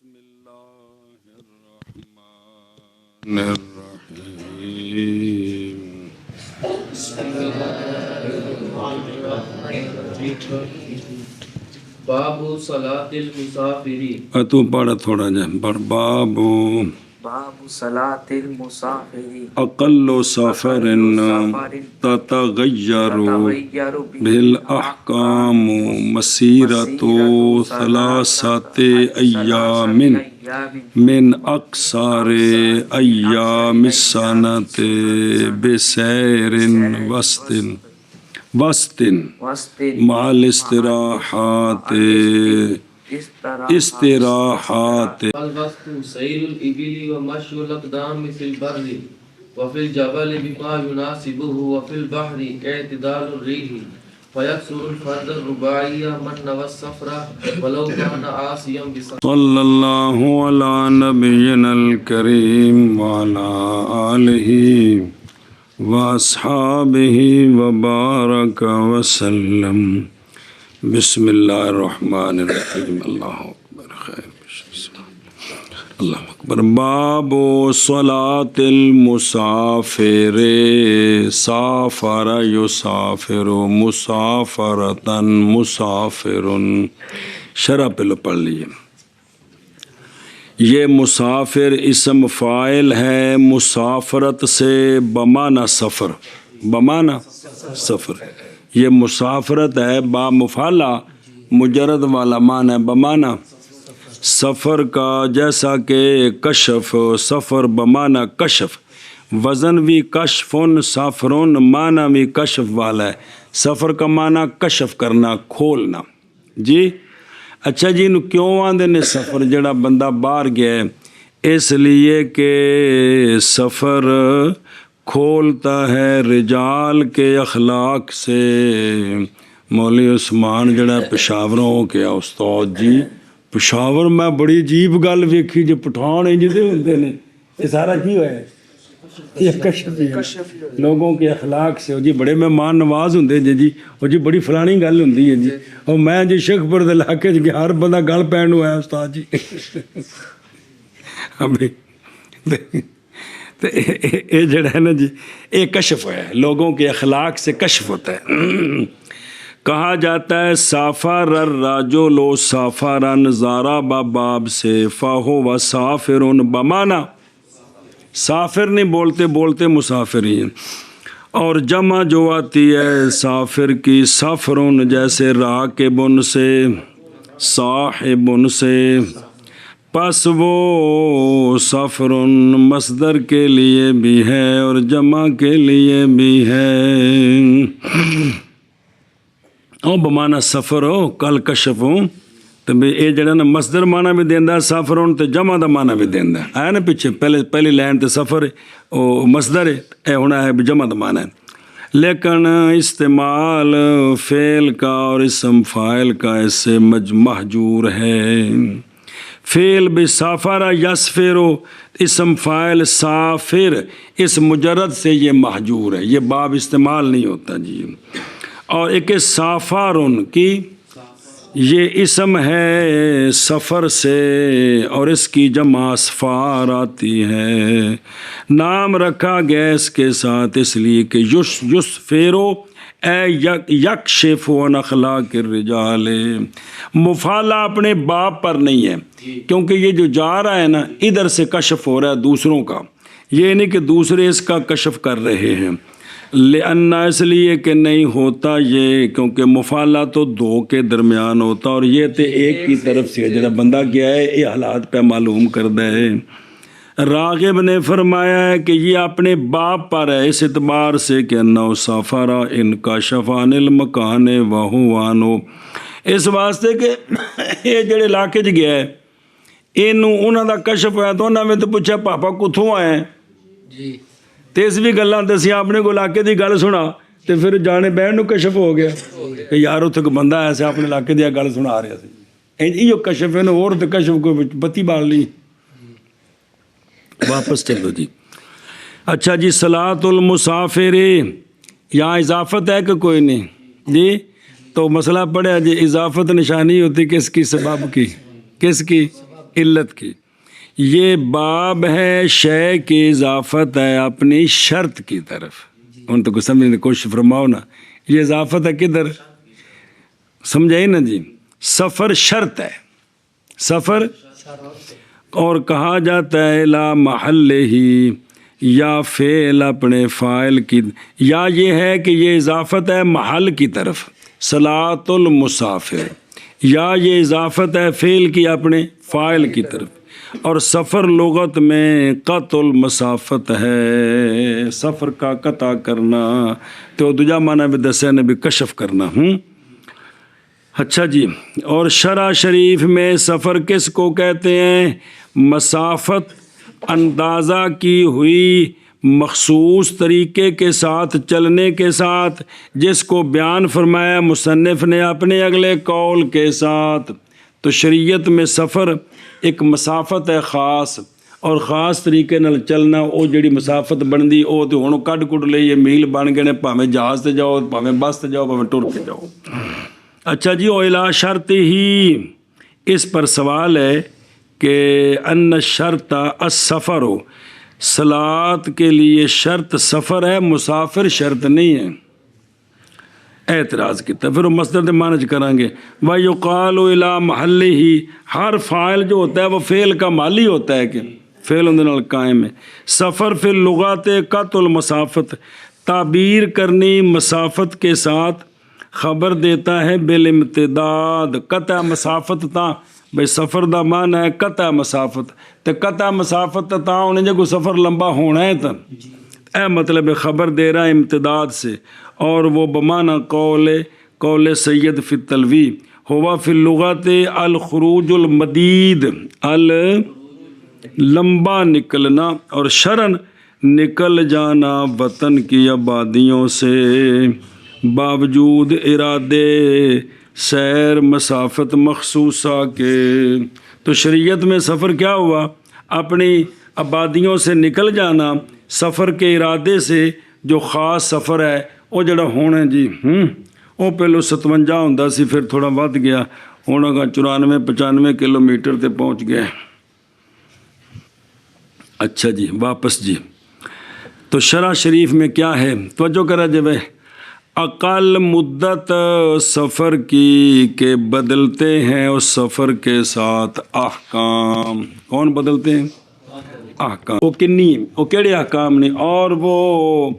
بسم الله الرحمن الرحيم باب صلاۃ المسافری تو پڑھ تھوڑا جا پڑھ باب صلاۃ المسافری اقل سفر تتغیر بالاحکام مسیرۃ ثلاثۃ ایام من اقصار ایام السنۃ بسیر وسط مع الاستراحات الوسط سیر الابل ومشي الاقدام في البر وفي الجبل بما يناسبه وفي البحر اعتدال الريح فيكسر الفرد الرباعي من نوى السفر ولو كان عاصيا بسفر. صلی اللہ علی نبینا الکریم وعلی آلہ واصحابہ وبارک وسلم. بسم اللہ الرحمن الرحیم. اللہ اکبر خیر اللہ اکبر. باب صلاۃ المسافر سافر یسافر مسافرۃ مسافر. شرح پہلے پڑھ لیجیے. یہ مسافر اسم فاعل ہے مسافرت سے بمعنی سفر. بمعنی سفر. یہ مسافرت ہے با مفعلہ مجرد والا معنی ہے بمعنی سفر کا. جیسا کہ کشف سفر بمعنی کشف وزن بھی کشفن سافرون معنی بھی کشف والا ہے. سفر کا معنی کشف کرنا کھولنا. جی اچھا جی نو کیوں آندے نے سفر جڑا بندہ باہر گیا ہے؟ اس لیے کہ سفر کھولتا ہے رجال کے اخلاق سے. مولوی عثمان جڑا پشاوروں ہو کے استاد جی پشاور میں بڑی عجیب گل ویکھی جو پٹھان انجدے ہوندے نے. یہ سارا کی ہوا ہے؟ یہ کشف ہے لوگوں کے اخلاق سے. جی بڑے مہمان نواز ہوندے جی وہ جی بڑی فلانی گل ہوندی ہے جی. اور میں جی شیخپور دے علاقے چ ہر بندہ گل پین ہوا ہے استاد جی. یہ جڑا ہے نا جی یہ کشف ہے لوگوں کے اخلاق سے کشف ہوتا ہے. کہا جاتا ہے سافر الرجل سافرن ضرب باب سے فہو سافر بمعنی سافر نہیں بولتے بولتے مسافرین. اور جمع جو آتی ہے سافر کی سفرن جیسے راکبن سے صاحبن سے. پس وہ سفرن مصدر کے لیے بھی ہے اور جمع کے لیے بھی ہے. او بمانا سفر ہو کل کشف ہو تو یہ جڑا نا مصدر معنی بھی دیندا سفر ہون تے جمع دا معنی بھی دیندا ہے نا. پیچھے پہلی لائن تے سفر او مصدر ہے اے ہونا ہے جمع دا معنی ہے. لیکن استعمال فعل کا اور اسم فاعل کا اس سے محجور ہے. فعل بھی سافر یسفرو اسم فاعل سافر اس مجرد سے یہ محجور ہے. یہ باب استعمال نہیں ہوتا جی. اور ایک سافارن کی یہ اسم ہے سفر سے اور اس کی جمع اسفار آتی ہے. نام رکھا گیا اس کے ساتھ اس لیے کہ یسفرو اے یکشف عن اخلاق الرجال. مفعلہ اپنے باپ پر نہیں ہے کیونکہ یہ جو جا رہا ہے نا ادھر سے کشف ہو رہا ہے دوسروں کا. یہ نہیں کہ دوسرے اس کا کشف کر رہے ہیں. لأنہ اس لیے کہ نہیں ہوتا یہ کیونکہ مفعلہ تو دو کے درمیان ہوتا اور یہ تے ایک کی طرف سے جڑا بندہ گیا ہے یہ حالات پہ معلوم کردہ ہے. راغب نے فرمایا ہے کہ یہ اپنے باپ پر ہے اس اعتبار سے کہ انہو سافرہ انکشف عن المکان وہوانو. اس واسطے کہ یہ جڑے علاقے چ گیا ہے انہوں دا کشف ہوا تو انہوں نے تو پوچھا پاپا کتھوں آئے ہیں جی تے اس بھی گلاں دسیاں اپنے کو علاقے دی گل سنا تے پھر جانے بہن نو کشف ہو گیا کہ یار اتنے کو بندہ ایسے اپنے علاقے دی گل سنا رہا سی. یہ کشف ہے نا اور تو کشف کوئی بتی بال لی. واپس چلو جی. اچھا جی صلاۃ المسافر یہاں اضافت ہے کہ کوئی نہیں جی. تو مسئلہ پڑھا جی اضافت نشانی ہوتی کس کی سبب کی کس کی علت کی. یہ باب ہے شے کی اضافت ہے اپنی شرط کی طرف. ان تو کچھ سمجھنے کی کوشش فرماؤ نا. یہ اضافت ہے کدھر؟ سمجھائی نا جی. سفر شرط ہے، سفر، اور کہا جاتا ہے لا محل ہی، یا فعل اپنے فاعل کی، یا یہ ہے کہ یہ اضافت ہے محل کی طرف صلاۃ المسافر، یا یہ اضافت ہے فعل کی اپنے فاعل کی طرف. اور سفر لغت میں قطع المسافت ہے، سفر کا قطع کرنا. تو دوجا معنی بھی دسیا نے بھی کشف کرنا. اچھا جی. اور شرع شریف میں سفر کس کو کہتے ہیں؟ مسافت اندازہ کی ہوئی مخصوص طریقے کے ساتھ چلنے کے ساتھ، جس کو بیان فرمایا مصنف نے اپنے اگلے قول کے ساتھ. تو شریعت میں سفر ایک مسافت ہے خاص، اور خاص طریقے نال چلنا. وہ جڑی مسافت بنتی وہ تو ہوں کڈ کڈ لئی میل بن گئے نے، بھاویں جہاز تے جاؤ، بھاویں بس تے جاؤ، بھاویں ٹر کے جاؤ. اچھا جی. الا شرط ہی، اس پر سوال ہے کہ ان شرط السفر ہو، صلاۃ کے لیے شرط سفر ہے، مسافر شرط نہیں ہے. اعتراض کیا. پھر وہ مصدر دے معنی کریں گے. وَيُقَالُ إِلَىٰ مَحَلِّهِ، ہر فاعل جو ہوتا ہے وہ فعل کا مالی ہوتا ہے کہ فعل اندر نال قائم ہے. سفر فی اللغات قطع المسافت، تعبیر کرنی مسافت کے ساتھ، خبر دیتا ہے بالامتداد، قطع مسافت تا بھئی سفر دا معنی ہے قطع مسافت، تے قطع مسافت تا انہیں جو کوئی سفر لمبا ہونا ہے تا اے مطلب خبر دے رہا ہے امتداد سے. اور وہ بمعنی قول سید فی التلوی ہوا فی اللغت الخروج المدید، لمبا نکلنا، اور شرن نکل جانا وطن کی آبادیوں سے باوجود ارادے سیر مسافت مخصوصہ کے. تو شریعت میں سفر کیا ہوا؟ اپنی آبادیوں سے نکل جانا سفر کے ارادے سے. جو خاص سفر ہے وہ جڑا ہونا جی وہ پہلو 57 ہوندا سی، پھر تھوڑا ود گیا، ہونا گا 94-95 کلومیٹر تے پہنچ گئے. اچھا جی. واپس جی. تو شرع شریف میں کیا ہے؟ توجہ کرا جب اقل مدت سفر کی کہ بدلتے ہیں اس سفر کے ساتھ احکام. کون بدلتے ہیں؟ احکام. وہ کنی، وہ کیڑے احکام نے؟ اور وہ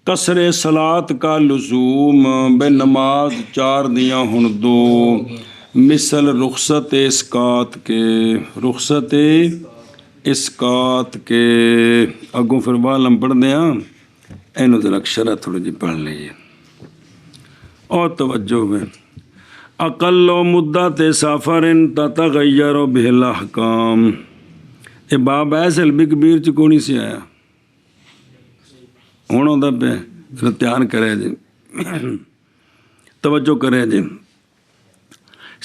قصر صلاۃ کا لزوم، بے نماز 4 دیاں ہن 2، مثل رخصت اسقاط کے، رخصت اسقاط کے. اگوں پھر والم پڑھ دیاں، اینو ذرا شرح تھوڑی جی پڑھ لئیے اور توجہ میں. اقل مدت سفر تتغیر بہ الاحکام. یہ باب ایسے البی کبیر چ کونی سے آیا ہوں آتا پہ، دھیان کرے جی، توجہ کرے جی.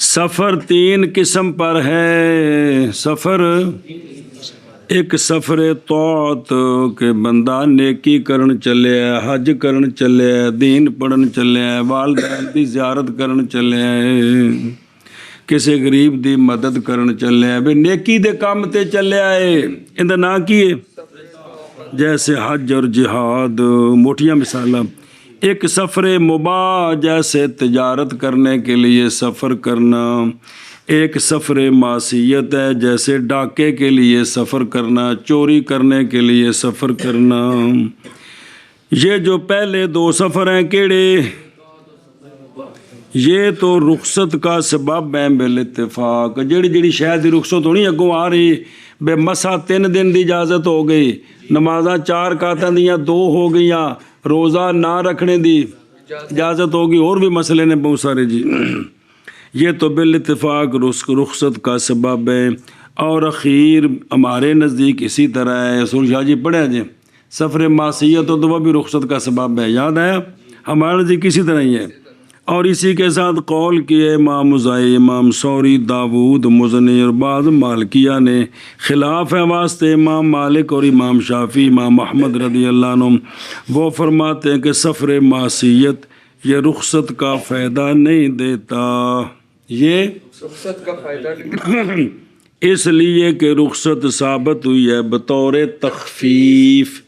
سفر 3 قسم پر ہے. سفر ایک سفر طاعت کہ بندہ نیکی کرن چلے، حج کرن چلے، دین پڑھن چلے، والدین دی زیارت کرن چلے، کسی غریب دی مدد کرن چلے، بے نیکی دے کام تے چلے آئے. اندر نا کی ہے جیسے حج اور جہاد، موٹیاں مثالاں. ایک سفر مباح جیسے تجارت کرنے کے لیے سفر کرنا. ایک سفر معصیت ہے جیسے ڈاکے کے لیے سفر کرنا، چوری کرنے کے لیے سفر کرنا. یہ جو پہلے 2 سفر ہیں کیڑے؟ یہ تو رخصت کا سبب ہے بالاتفاق. جڑی شاید دی رخصت ہونی اگوں آ رہی، بے مسا 3 دن دی اجازت ہو گئی، نمازاں 4 رکعتاں دیاں 2 ہو گئیاں، روزہ نہ رکھنے دی اجازت ہوگی، اور بھی مسئلے نے بہت سارے جی. یہ تو بالاتفاق رخصت کا سبب ہے. اور اخیر ہمارے نزدیک اسی طرح ہے. رسول شاہ جی پڑھا جی سفر معصیت ہو تو وہ بھی رخصت کا سبب ہے. یاد آیا؟ ہمارے نزدیک اسی طرح ہی ہے. اور اسی کے ساتھ قول کیے امام مزاحم، امام ثوری، داود، مزنی اور بعض مالکیہ نے. خلاف ہے واسطے امام مالک اور امام شافعی، امام احمد رضی اللہ عنہ. وہ فرماتے ہیں کہ سفر معصیت یہ رخصت کا فائدہ نہیں دیتا. یہ رخصت کا فائدہ نہیں. اس لیے کہ رخصت ثابت ہوئی ہے بطور تخفیف،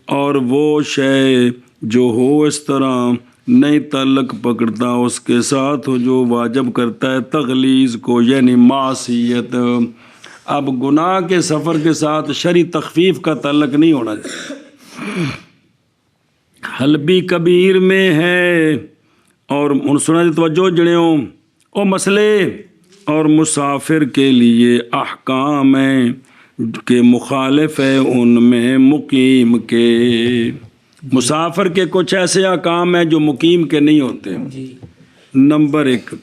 اور وہ شے جو ہو اس طرح نہیں تعلق پکڑتا اس کے ساتھ ہو جو واجب کرتا ہے تغلیظ کو، یعنی معصیت۔ اب گناہ کے سفر کے ساتھ شرعی تخفیف کا تعلق نہیں ہونا چاہیے۔ حلبی کبیر میں ہے، اور سنا جی توجہ جڑے ہوں او مسئلے، اور مسافر کے لیے احکام ہیں کہ مخالف ہے ان میں مقیم کے۔ مسافر کے کچھ ایسے احکام ہیں جو مقیم کے نہیں ہوتے۔ نمبر 1،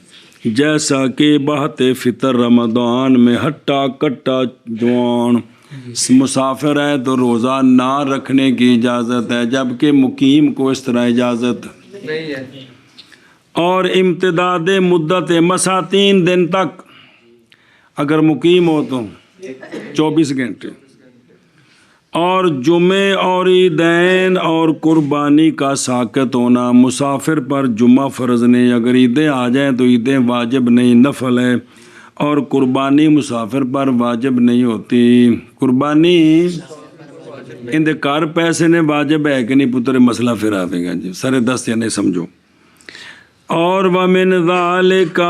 جیسا کہ بہت فطر رمضان میں ہٹا کٹا جوان مسافر ہے تو روزہ نہ رکھنے کی اجازت ہے، جبکہ مقیم کو اس طرح اجازت نہیں ہے۔ اور امتداد مدت مسا 3 دن تک، اگر مقیم ہو تو 24 گھنٹے۔ اور جمعے اور عیدین اور قربانی کا ساقط ہونا، مسافر پر جمعہ فرض نہیں، اگر عیدیں آ جائیں تو عیدیں واجب نہیں، نفل ہے، اور قربانی مسافر پر واجب نہیں ہوتی۔ قربانی اندے کار پیسے نے واجب ہے کہ نہیں پتر، مسئلہ پھر آئے گا جی، سارے 10 یا نہیں سمجھو۔ اور وَمِنْ ذَلِكَ،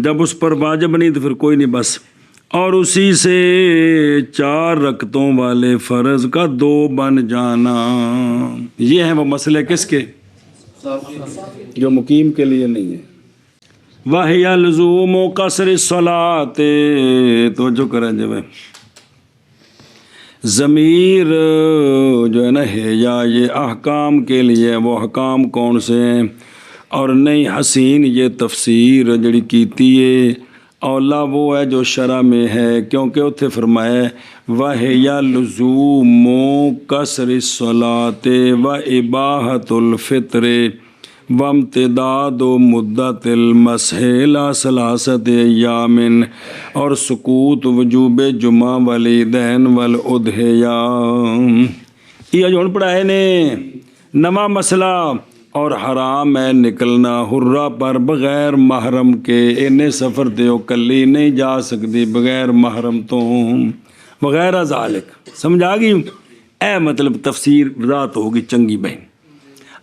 جب اس پر واجب نہیں تو پھر کوئی نہیں بس۔ اور اسی سے 4 رکعتوں والے فرض کا 2 بن جانا، یہ ہیں وہ مسئلے کس کے، جو مقیم کے لیے نہیں ہے۔ وَهِيَ لُزُومُ قَصْرِ الصَّلَاةِ، توجہ کریں جب ضمیر جو ہے نا ہے یا یہ احکام کے لیے، وہ احکام کون سے ہیں؟ اور نہیں حسین یہ تفسیر جڑی کیتی ہے اولا وہ ہے جو شرع میں ہے، کیونکہ اتھے فرمایا وَهِيَ لُزُومُ قَصْرِ الصَّلَاةِ وَإِبَاحَةُ الْفِطْرِ وَامْتِدَادُ مُدَّةِ الْمَسْحِ إِلَىٰ ثَلَاثَةِ أَيَّامٍ، اور سقوط وجوب جمعہ والعیدین والأضحیٰ۔ یہ جو پڑھائے نے نواں مسئلہ، اور حرام ہے نکلنا حرہ پر بغیر محرم کے، انہیں سفر تے ہو کلی نہیں جا سکتی بغیر محرم تو، وغیرہ ذالک۔ سمجھا گئی؟ اے مطلب تفسیر ذات ہوگی چنگی بہن۔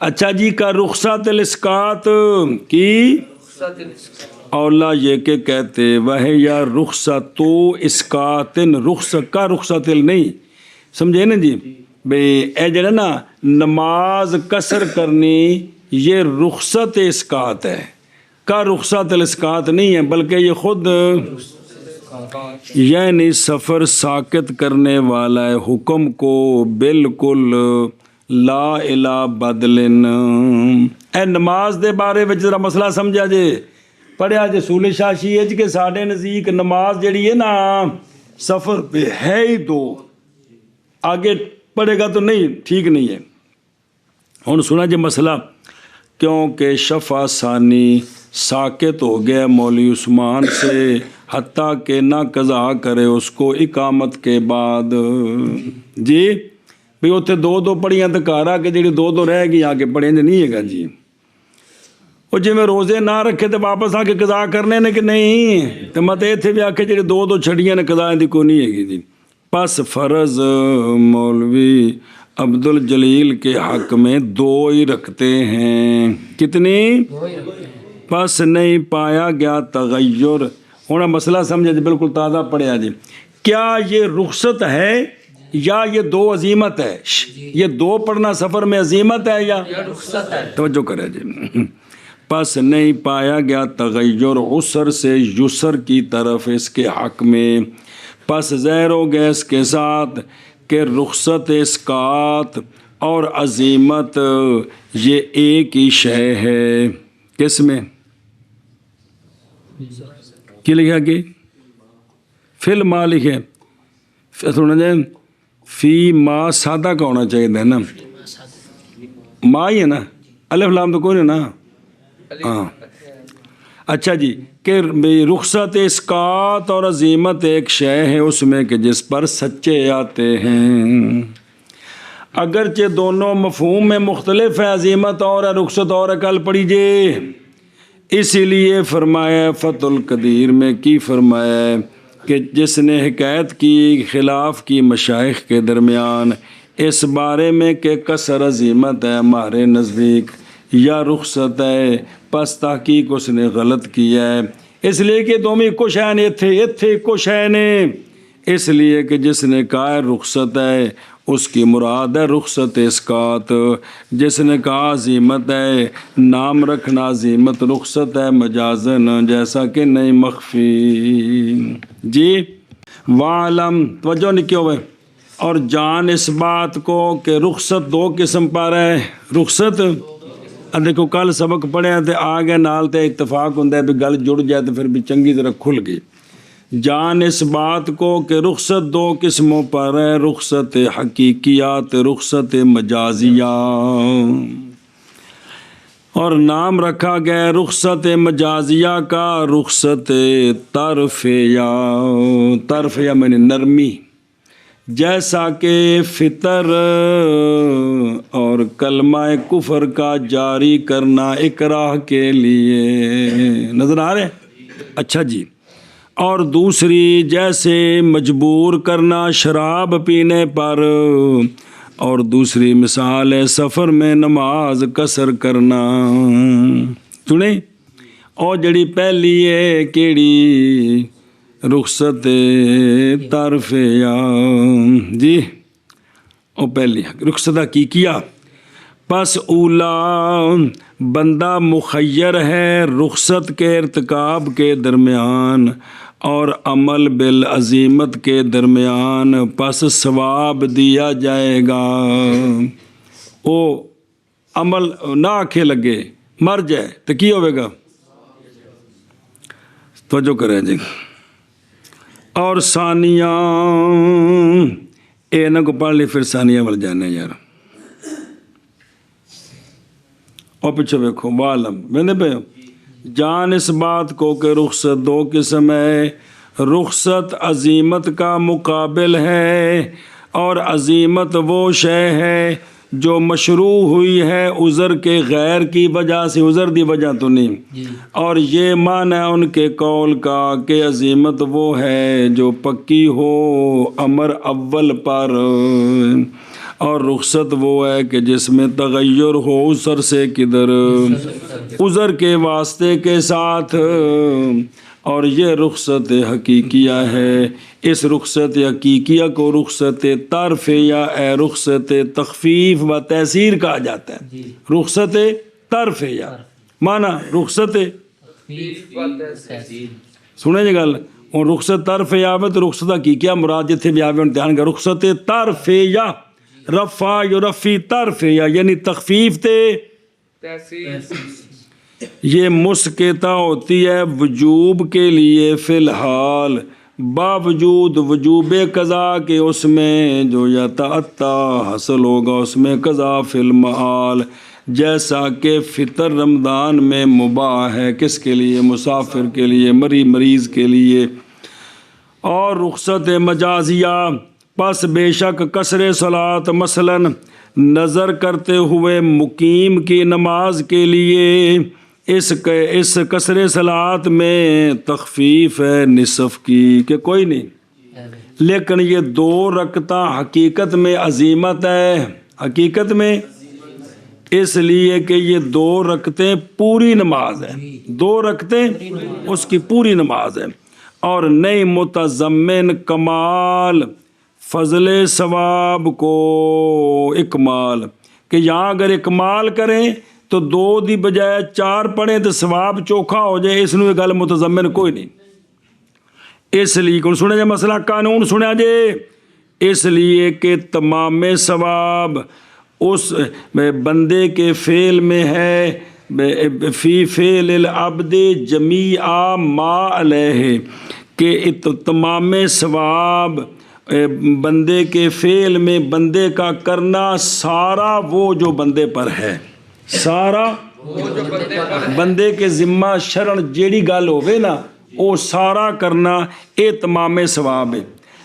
اچھا جی، کا رخصت الاسقاط کی اولا یہ کہ کہتے وہ یا رخصت تو اسقاطن، رخصت کا رخصت نہیں، سمجھے نا جی بھئی، اے جڑا نا نماز قصر کرنی یہ رخصت اسقاط ہے، کا رخصت الاسقاط نہیں ہے، بلکہ یہ خود یعنی سفر ساقط کرنے والا ہے حکم کو بالکل لا الہ بدلن۔ اے نماز دے بارے وچ ذرا مسئلہ سمجھا جے، پڑھیا جے سول شاشی ہے کہ ساڈے نزدیک نماز جڑی ہے نا سفر پہ ہے ہی دو، آگے پڑھے گا تو نہیں، ٹھیک نہیں ہے۔ ہن سنا جے مسئلہ، کیونکہ شفع ثانی ساقط ہو گیا مولوی عثمان سے، حتیٰ کہ نہ قضا کرے اس کو اقامت کے بعد۔ جی بھی اتنے 2 پڑھیاں تو گھر آ کے جی 2 رہ گئی آ کے پڑھیں جو نہیں ہے گا جی، وہ جی میں روزے نہ رکھے تو واپس آ کے قضا کرنے نے کہ نہیں، تو مت اتنے بھی آ کے جی 2 چھڑیاں نے قضا دی کوئی نہیں ہے گی جی۔ پس فرض مولوی عبد الجلیل کے حق میں 2 ہی رکھتے ہیں، کتنی؟ پس نہیں پایا گیا تغیر۔ ہونا مسئلہ سمجھا جی، بالکل تازہ پڑھیا جی، کیا یہ رخصت ہے یا یہ 2 عزیمت ہے؟ یہ 2 پڑھنا سفر میں عزیمت ہے یا رخصت ہے؟ توجہ کرے جی۔ پس نہیں پایا گیا تغیر عسر سے یسر کی طرف اس کے حق میں، پس ظاہر ہو گیا اس کے ساتھ کہ رخصت اسقاط اور عزیمت یہ ایک ہی شے ہے۔ کس میں کی لکھا کہ فی الما لکھے، سننا جائیں فی ما سادہ کا ہونا چاہیے نا، ما ہی ہے نا، الف لام تو کوئی نہیں نا۔ ہاں اچھا جی، کہ رخصت اسقاط اور عزیمت ایک شے ہے اس میں کہ جس پر سچے آتے ہیں، اگرچہ دونوں مفہوم میں مختلف ہے، عزیمت اور رخصت اور کل پڑھی جے، اسی لیے فرمایا فتح القدیر میں کی فرمایا کہ جس نے حکایت کی خلاف کی مشائخ کے درمیان اس بارے میں کہ کثر عظیمت ہے ہمارے نزدیک یا رخصت ہے، پس تحقیق اس نے غلط کیا ہے، اس لیے کہ دومی کچھ ہے نہیں اتھے کچھ ہے نہیں، اس لیے کہ جس نے کہا ہے رخصت ہے اس کی مراد ہے رخصت اسقاط، جس نے کہا عظیمت ہے نام رکھنا عظیمت رخصت ہے مجازن جیسا کہ نہیں مخفی۔ جی وعلم توجہ نہیں کیوں ہوئے، اور جان اس بات کو کہ رخصت دو قسم پر ہے، رخصت دیکھو کل سبق پڑھے تے آگے نال تے اتفاق ہوں بھی گل جڑ جائے تو پھر بھی چنگی طرح کھل گئی۔ جان اس بات کو کہ رخصت دو قسموں پر ہے، رخصت حقیقیات رخصت مجازیہ، اور نام رکھا گیا رخصت مجازیہ کا رخصت طرفیہ میں نے نرمی، جیسا کہ فطر اور کلمہ کفر کا جاری کرنا اکراہ کے لیے، نظر آ رہے؟ اچھا جی، اور دوسری جیسے مجبور کرنا شراب پینے پر، اور دوسری مثال ہے سفر میں نماز قصر کرنا، سنیں؟ اور جڑی پہلی ہے کیڑی رخصت طرفیہ، جی او پہلی رخصت حقیقیہ، پس اولا بندہ مخیر ہے رخصت کے ارتکاب کے درمیان اور عمل بالعزیمت کے درمیان، پس ثواب دیا جائے گا، او عمل نہ آنکھیں لگے مر جائے تو کی ہوئے گا، توجہ کریں جی۔ اور ثانیہ اے نہ کو پڑھ لی پھر ثانیہ ول جانے یار، اور پیچھے دیکھو معلوم میں پہ جان اس بات کو کہ رخصت دو قسم ہے، رخصت عظیمت کا مقابل ہے، اور عظیمت وہ شے ہے جو مشروع ہوئی ہے عذر کے غیر کی وجہ سے، عذر دی وجہ تو نہیں، اور یہ معنی ہے ان کے قول کا کہ عظیمت وہ ہے جو پکی ہو امر اول پر، اور رخصت وہ ہے کہ جس میں تغیر ہو عذر سے کدھر، عذر کے واسطے کے ساتھ، اور یہ رخصت حقیقیہ ہے، اس رخصت حقیقیہ کو رخصت طرفیہ اے رخصت تخفیف و تحصیر کہا جاتا ہے، رخصت طرفیہ معنی رخصت سنے جی گل، اور رخصت طرفیہ آوے تو رخصت حقیقیہ مراد جتھے بھی آوے ان دھیان کر، رخصت طرفیہ رفع یرفی طرفیہ یعنی تخفیف تے یہ مسکتہ ہوتی ہے وجوب کے لیے فی الحال، باوجود وجوب قضا کے اس میں جو یتعطا حاصل ہوگا اس میں قضا فی المعال، جیسا کہ فطر رمضان میں مباح ہے کس کے لیے، مسافر کے لیے، مریض کے لیے۔ اور رخصت مجازیہ، پس بے شک قصر صلاۃ مثلا نظر کرتے ہوئے مقیم کی نماز کے لیے اس قصر صلاۃ میں تخفیف ہے نصف کی کہ کوئی نہیں، لیکن یہ دو رکعتیں حقیقت میں عظیمت ہے، حقیقت میں اس لیے کہ یہ دو رکعتیں پوری نماز ہے، دو رکعتیں اس کی پوری نماز ہے، اور نئی متضمن کمال فضل ثواب کو اکمال، کہ یہاں اگر اکمال کریں تو دو دی بجائے چار پڑھیں تو ثواب چوکھا ہو جائے، اس نے گل متضمن کوئی نہیں، اس لیے کون سنے جائے مسئلہ قانون سنیا جائے، اس لیے کہ تمام ثواب اس بندے کے فعل میں ہے، فی فعل العبد جمیع ما علیہ، کہ تمام ثواب بندے کے فعل میں بندے کا کرنا سارا وہ جو بندے پر ہے، سارا بندے کے ذمہ شرن جیڑی گل ہوئے نا وہ سارا کرنا اے تمام ثواب ہے،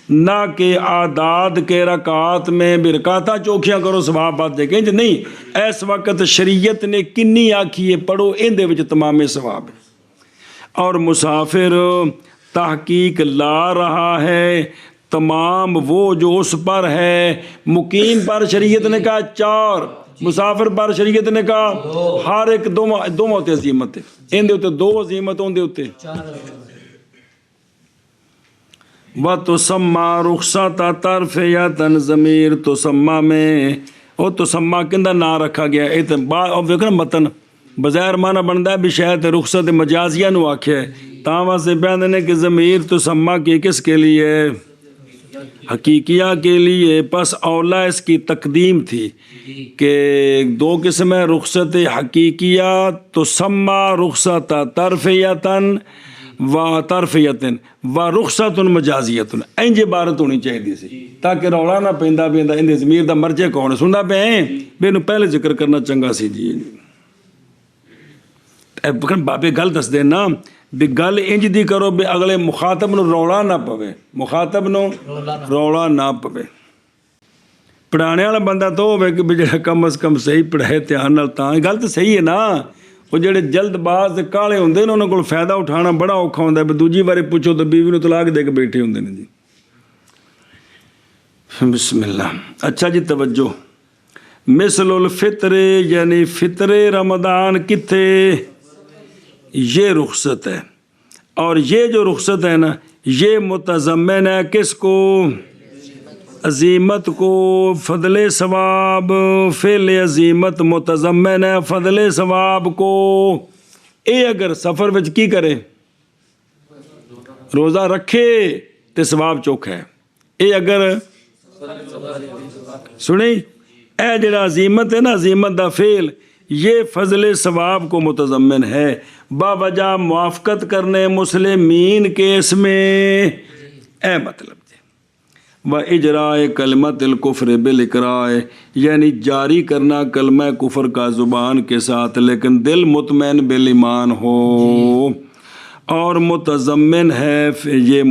نہ کہ اعداد کے رکعات میں برکاتہ چوکھیاں کرو ثواب بات دیکھیں جو نہیں، اس وقت شریعت نے کنی آکھی ہے پڑھو ان دے وچ تمام ثواب ہے۔ اور مسافر تحقیق لا رہا ہے تمام وہ جو اس پر ہے. مقیم پر شریعت نے کہا 4, مسافر پر شریعت نے کہا ہر ایک دو تے عظیمت ہے. ان دے اوتے 2 عظیمت اون دے اوتے وَتُسَمَّى رُخْصَةَ تَرْفِيَةً ضمیر تسمہ میں او تسمہ کندہ نام رکھا گیا. اے تے ویکھو نا متن بظاہر معنی بندا ہے بھی شاید رخصت مجازیہ نو آکھیا ہے تاں واسطے بیان نے کہ ضمیر تسمہ کی کس کے لیے حقیقیہ کے لیے. پس اولا اس کی تقدیم تھی کہ 2 قسم ہے رخصت حقیقیہ تسمہ رخصت ترفیتن و ترفیتن و رخصت مجازیتن. انج عبارت ہونی چاہیے سی تاکہ رولا نہ پیندا پیندا ان ضمیر دا مرجع کون سندا پے بھی اینوں پہلے ذکر کرنا چنگا سی جی. بابے گل دس دینا بھی گل انج دی کرو بھی اگلے مخاطب نو رولا نہ پوے, مخاطب نو رولا نہ پوے. پڑھانے والا بندہ تو ہوے کہ بھی جڑا کم از کم صحیح پڑھے دھیان نال تاں گل تے صحیح ہے نا. وہ جڑے جلد باز کالے ہوندے نے انہاں کول فائدہ اٹھانا بڑا اوکھا ہوندا ہے. بھی دوجی واری پوچھو تو بیوی نو طلاق دے کے بیٹھے ہوندے نے جی. بسم اللہ. اچھا جی توجہ. مثل الفطر یعنی فطر رمضان کتھے یہ رخصت ہے اور یہ جو رخصت ہے نا یہ متضمن ہے کس کو عظیمت کو فضل ثواب. فعل عظیمت متضمن ہے فضل ثواب کو. اے اگر سفر وچ کی کرے روزہ رکھے تے ثواب چوکھا ہے. اے اگر سنیں اے جڑا عظیمت ہے نا عظیمت دا فعل یہ فضل ثواب کو متضمن ہے باوجہ موافقت کرنے مسلمین کے اس میں. اے مطلب و اجراء کلمت الکفر بالاقراء یعنی جاری کرنا کلمہ کفر کا زبان کے ساتھ لیکن دل مطمئن بالایمان ہو. اور متضمن ہے یہ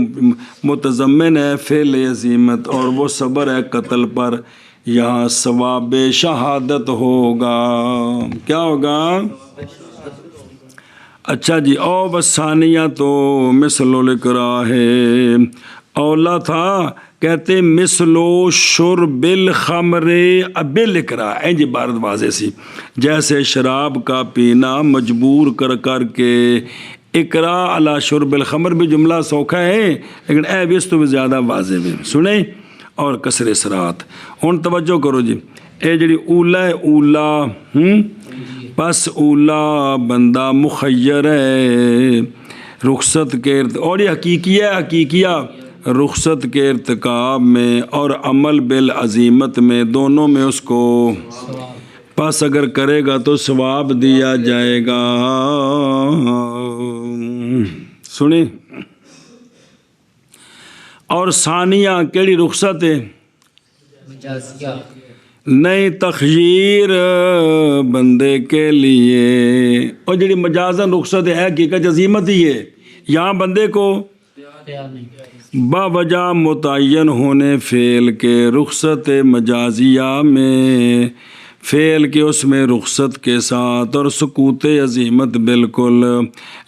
متضمن ہے فعل عظیمت اور وہ صبر ہے قتل پر. یہاں ثواب شہادت ہوگا. کیا ہوگا؟ اچھا جی. او بثانیہ تو مثل الاقراء ہے. اولا تھا کہتے مثلو شرب الخمر بالاقراء. انج عبارت واضح سی جیسے شراب کا پینا مجبور کر کر کے. اقراء علی شرب الخمر بھی جملہ سوکھا ہے لیکن اے بھی اس تو بھی زیادہ واضح بھی. سنیں اور کسر اسرات. ہن توجہ کرو جی. اے جڑی اولا ہے اولا پس اولا بندہ مخیر ہے رخصت کے اور یہ حقیقیہ حقیقیہ رخصت کے ارتکاب میں اور عمل بالعظیمت میں دونوں میں اس کو پس اگر کرے گا تو ثواب دیا جائے گا. سنیں اور ثانیہ کیڑی رخصت ہے نئی تخیر بندے کے لیے. اور جڑی مجازن رخصت ہے حقیقت عظیمت ہی ہے. یہاں بندے کو باوجہ متعین ہونے فعل کے رخصت مجازیہ میں فعل کے اس میں رخصت کے ساتھ اور سکوت عظیمت بالکل.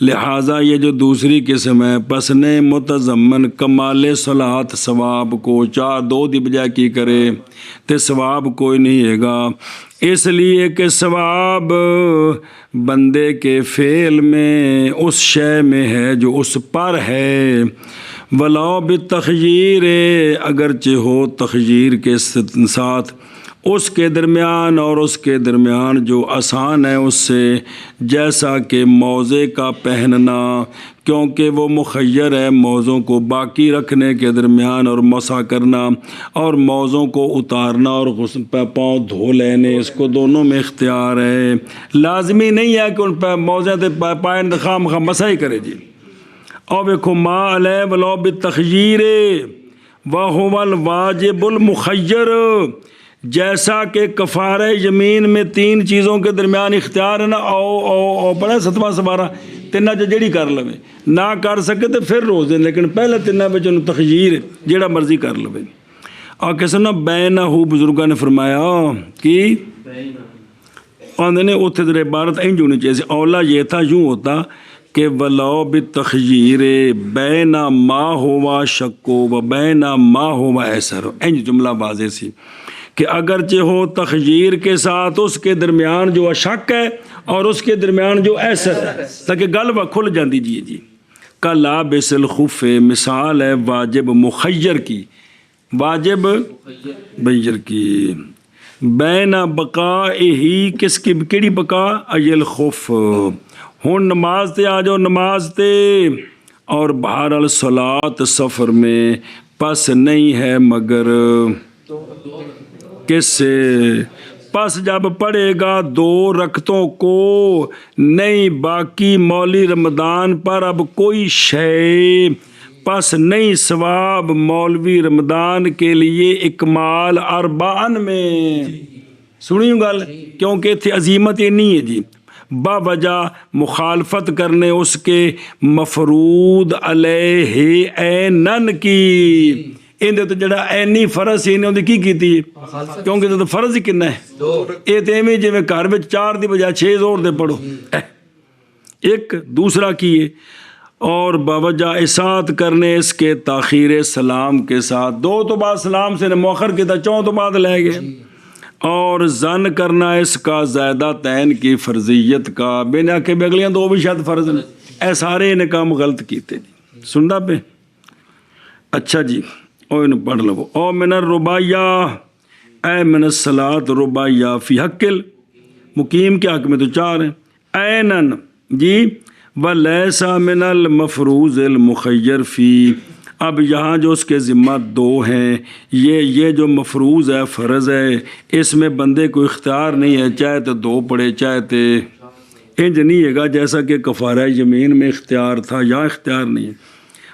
لہٰذا یہ جو دوسری قسم ہے پس نے متضمن کمال صلاحت ثواب کو 2 دی بجائے کی کرے تے ثواب کوئی نہیں ہے گا. اس لیے کہ ثواب بندے کے فعل میں اس شے میں ہے جو اس پر ہے. ولاؤ بالتخییر اگرچہ ہو تخییر کے ساتھ اس کے درمیان اور اس کے درمیان جو آسان ہے اس سے جیسا کہ موزے کا پہننا کیونکہ وہ مخیر ہے موزوں کو باقی رکھنے کے درمیان اور مسح کرنا اور موزوں کو اتارنا اور غسل پاؤں دھو لینے اس کو دونوں میں اختیار ہے. لازمی نہیں ہے کہ ان پہ موزے تے پائیں خام خواہ مسح ہی کرے جی. اور دیکھو ما علیہ ولو بالتخییر وہو الواجب المخیر جیسا کہ کفارہ یمین میں 3 چیزوں کے درمیان اختیار ہے نا او پڑھا 7واں سپارہ 3 جڑی کر لوے نہ کر سکے تو پھر روزے لیکن پہلے 3 وچ تخییر جیڑا مرضی کر لوے. اور کسی نے بینہ بزرگاں نے فرمایا کہ آندھے نے اتھے در عبارت انج ہونی چاہیے. اولا یہ تھا یوں ہوتا کہ ولو بتخییر بین ما ہوا شک و بین ما ہوا ایسر، انج جملہ واضح سی کہ اگرچہ ہو تخییر کے ساتھ اس کے درمیان جو شک ہے اور اس کے درمیان جو ایسر ہے، تاکہ گل کھل جاندی جی کا لابس الخف، مثال ہے واجب مخیر کی، واجب مخیر کی، بین بقائہی، کس کی کیڑی بقا، ایل خف، ہن نماز تے آ جاؤ نماز تے، اور بہر الصلاۃ سفر میں، پس نہیں ہے مگر کس سے، پس جب پڑھے گا 2 رکعتوں کو، نہیں باقی مولی رمضان پر اب کوئی شے، پس نہیں ثواب مولوی رمضان کے لیے اکمال اربعن میں، سنی گل، کیونکہ اتنے عظیمت یہ نہیں ہے جی، باوجہ مخالفت کرنے اس کے مفروض علیہ اینن کی، اندے تو جڑا اینی فرض سی انہیں کی کیتی ہے، کیونکہ تو فرض ہی کنا ہے، یہ تو ایویں جی گھر میں 4 دی بجائے 6 زور دے پڑھو، ایک دوسرا کیے، اور باوجہ اساعت کرنے اس کے تاخیر سلام کے ساتھ، 2 تو بعد سلام سے مؤخر کیا 4 تو بعد لے گئے، اور زن کرنا اس کا زیادہ تین کی فرضیت کا، بنا کہ اگلیاں 2 بھی شاید فرض نے، اے سارے انہیں کام غلط کیتے جی، سننا پہ، اچھا جی، او انہیں پڑھ لو، او من الرباعیہ، اے من الصلاۃ رباعیہ فی حق المقیم کے حق میں تو 4 ہیں، اینن جی، ولیسا من المفروض المخیر فی، اب یہاں جو اس کے ذمہ 2 ہیں، یہ جو مفروض ہے فرض ہے، اس میں بندے کو اختیار نہیں ہے، چاہے تو 2 پڑھے چاہے تو انج نہیں ہے گا، جیسا کہ کفارہ یمین میں اختیار تھا، یہاں اختیار نہیں ہے،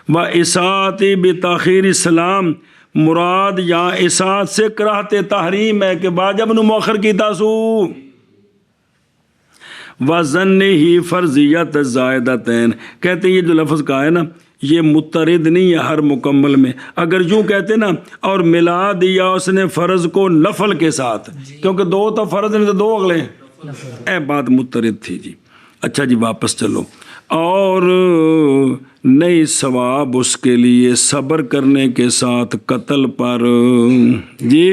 وَإِسَاعَتِ بِتَأْخِيرِ السلام، مراد یہاں اساعت سے کراہت تحریم ہے کہ واجب نو مؤخر کی تاسو، وَظَنِّهِ فرضیت زائدتین، کہتے ہیں یہ جو لفظ کا ہے نا یہ مترد نہیں ہے ہر مکمل میں، اگر یوں کہتے نا اور ملا دیا اس نے فرض کو نفل کے ساتھ، کیونکہ 2 تو فرض نہیں تو 2 اگلے ہیں، اے بات مترد تھی جی، اچھا جی واپس چلو، اور نہیں ثواب اس کے لیے صبر کرنے کے ساتھ قتل پر جی،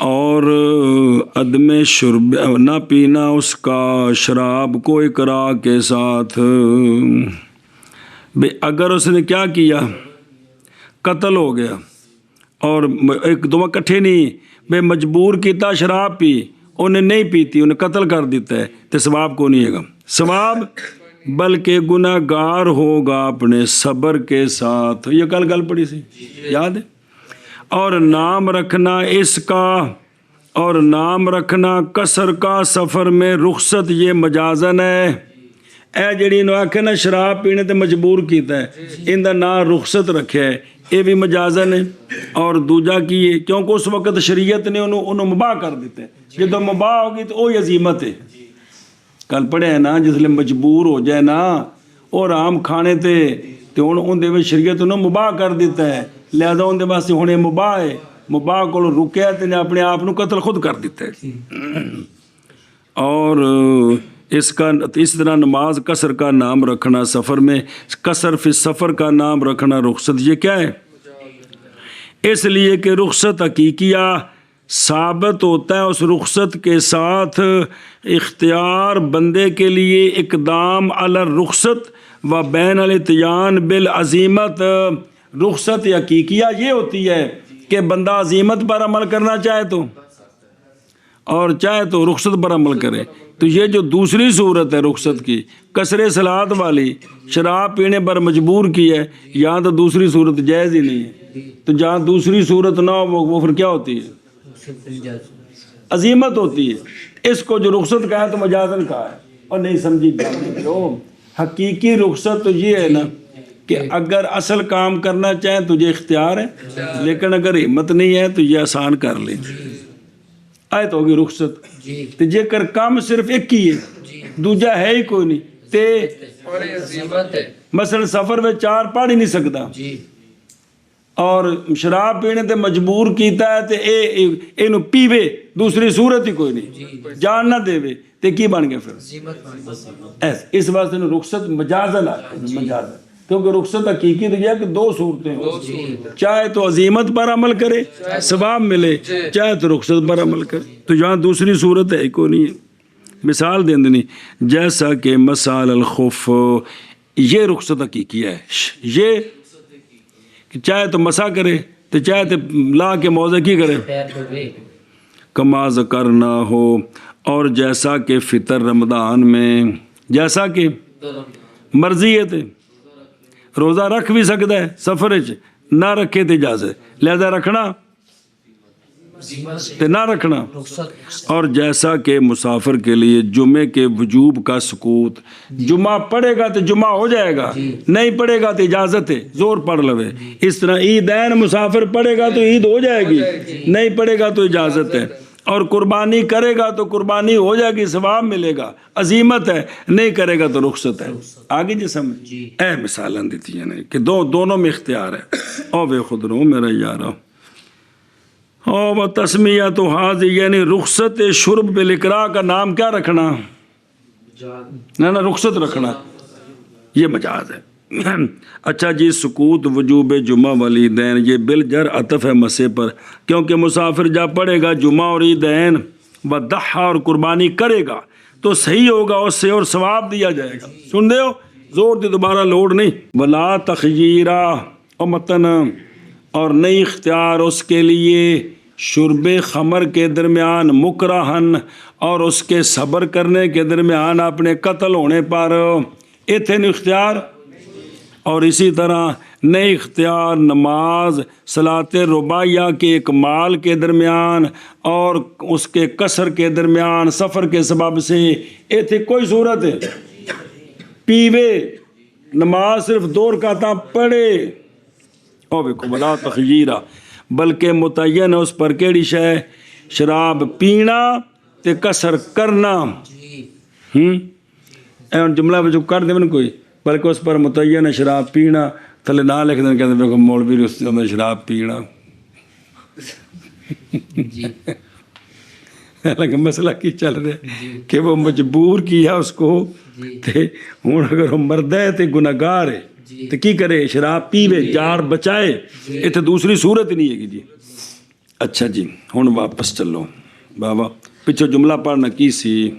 اور عدم شرب، نہ پینا اس کا شراب کو اقرا کے ساتھ، بے اگر اس نے کیا کیا قتل ہو گیا اور 1-2 اکٹھے نہیں، بے مجبور کیتا شراب پی، انہیں نہیں پیتی، انہیں قتل کر دیتا ہے، تو ثواب کو نہیں ہے گا ثواب، بلکہ گناہ گار ہوگا اپنے صبر کے ساتھ، یہ کل گل پڑی سی یاد ہے، اور نام رکھنا اس کا، اور نام رکھنا قصر کا سفر میں رخصت، یہ مجازن ہے، اے جڑی انہوں آکھے نا شراب پینے تے مجبور کیتا ہے، ان دا نام رخصت رکھے ہے، یہ بھی مجازن ہے، اور دوجا کی ہے کیونکہ اس وقت شریعت نے انہوں مباح کر دیتے ہیں، جب مباح ہوگی تو وہی عظیمت ہے، کل پڑھے ہیں نا جس لئے مجبور ہو جائے نا اور عام کھانے تے تو ان دے میں شریعت انہوں مباح کر دیتا ہے، لہذا ان دے واسطے ہونے مباح ہے، مباح کو رکیا تے اپنے آپ کو قتل خود کر دیتا ہے، اور اس طرح نماز قصر کا نام رکھنا سفر میں، قصر فی سفر کا نام رکھنا رخصت، یہ کیا ہے؟ اس لیے کہ رخصت حقیقیہ ثابت ہوتا ہے اس رخصت کے ساتھ اختیار بندے کے لیے اقدام علی الرخصت و بین الاتیان بالعزیمت، رخصت حقیقیہ یہ ہوتی ہے کہ بندہ عزیمت پر عمل کرنا چاہے تو اور چاہے تو رخصت پر عمل کرے، تو یہ جو دوسری صورت ہے رخصت کی قصر صلاۃ والی، شراب پینے پر مجبور کی ہے، یہاں تو دوسری صورت جائز ہی نہیں ہے، تو جہاں دوسری صورت نہ ہو وہ پھر کیا ہوتی ہے؟ عظیمت ہوتی ہے، اس کو جو رخصت کہا ہے تو مجازن کہا ہے، اور نہیں سمجھی جو حقیقی رخصت تو یہ ہے نا کہ اگر اصل کام کرنا چاہیں تو یہ اختیار ہے، لیکن اگر ہمت نہیں ہے تو یہ آسان کر لیں، آیت ہوگی رخصت، تو جے کر کام صرف ایک ہی ہے دوجا ہے ہی کوئی نہیں، تے مثلا سفر میں 4 پڑھ ہی نہیں سکتا، اور شراب پینے تے مجبور کیتا ہے تے اینو پیوے، دوسری صورت ہی کوئی نہیں، جان نہ دے تے کی بن گیا پھر؟ اس واسطے رخصت مجازن آتا ہے، مجازن، کیونکہ رخصت حقیقی تو یہ ہے کہ دو صورتیں ہوں، چاہے تو عزیمت پر عمل کرے ثواب ملے، چاہے تو رخصت پر عمل کرے، تو یہاں دوسری صورت ہے کوئی نہیں ہے۔ مثال دیں دینی جیسا کہ مسال الخف، یہ رخصت حقیقی ہے، یہ کہ چاہے تو مسا کرے تو چاہے تو لا کے موضع کی کرے، کما ذکرنا ہو، اور جیسا کہ فطر رمضان میں، جیسا کہ مرضی ہے تے روزہ رکھ بھی سکتا ہے سفر وچ، نہ رکھے تو اجازت، لہذا رکھنا تے نہ رکھنا۔ اور جیسا کہ مسافر کے لیے جمعے کے وجوب کا سکوت، جمعہ پڑھے گا تو جمعہ ہو جائے گا، نہیں پڑھے گا تو اجازت ہے زور پڑھ لوے، اس طرح عیدین مسافر پڑھے گا تو عید ہو جائے گی، نہیں پڑھے گا تو اجازت ہے، اور قربانی کرے گا تو قربانی ہو جائے گی، ثواب ملے گا، عزیمت ہے، نہیں کرے گا تو رخصت ہے۔ آگے جی سمجھ اے مثالاں دیتی ہیں کہ دونوں میں اختیار ہے۔ او بے خود رو میرا یارو، او تسمیہ تو حاضر، یعنی رخصت شرب بالاکراہ کا نام کیا رکھنا؟ نہ رخصت رکھنا، یہ مجاز ہے۔ اچھا جی، سکوت وجوب جمعہ والعیدین، یہ بالجر عطف ہے مسے پر، کیونکہ مسافر جب پڑھے گا جمعہ اور عیدین وضحیٰ اور قربانی کرے گا تو صحیح ہوگا اس سے، اور ثواب دیا جائے گا۔ سن دے ہو، زور دی دوبارہ لوڈ نہیں۔ ولا تخییرہ، اور متن، اور نہیں اختیار اس کے لیے شرب خمر کے درمیان مکرہن، اور اس کے صبر کرنے کے درمیان اپنے قتل ہونے پر، ایتھے نہیں اختیار۔ اور اسی طرح نہیں اختیار نماز صلاۃ رباعیہ کے اکمال کے درمیان اور اس کے قصر کے درمیان سفر کے سبب سے، ایتھے کوئی صورت ہے پیوے نماز صرف 2 رکعتاں پڑھے، او بیکو بلا تخییرہ، بلکہ متعین ہے اس پر کیڑی شے؟ شراب پینا تے قصر کرنا۔ جملہ جو کر دیں کوئی، بلکہ اس پر متعین ہے شراب پینا، تھلے نہ لکھ دیں، کہتے ہیں مولوی اس میں شراب پینا، لیکن مسئلہ کی چل رہا ہے کہ وہ مجبور کیا اس کو، تے ہوں اگر وہ مرد ہے تے گناہگار ہے تو کی کرے؟ شراب پیوے، جار بچائے، یہ تو دوسری صورت نہیں ہے جی۔ اچھا جی، ہوں واپس چلو بابا، پچھو جملہ پڑھنا کی سی؟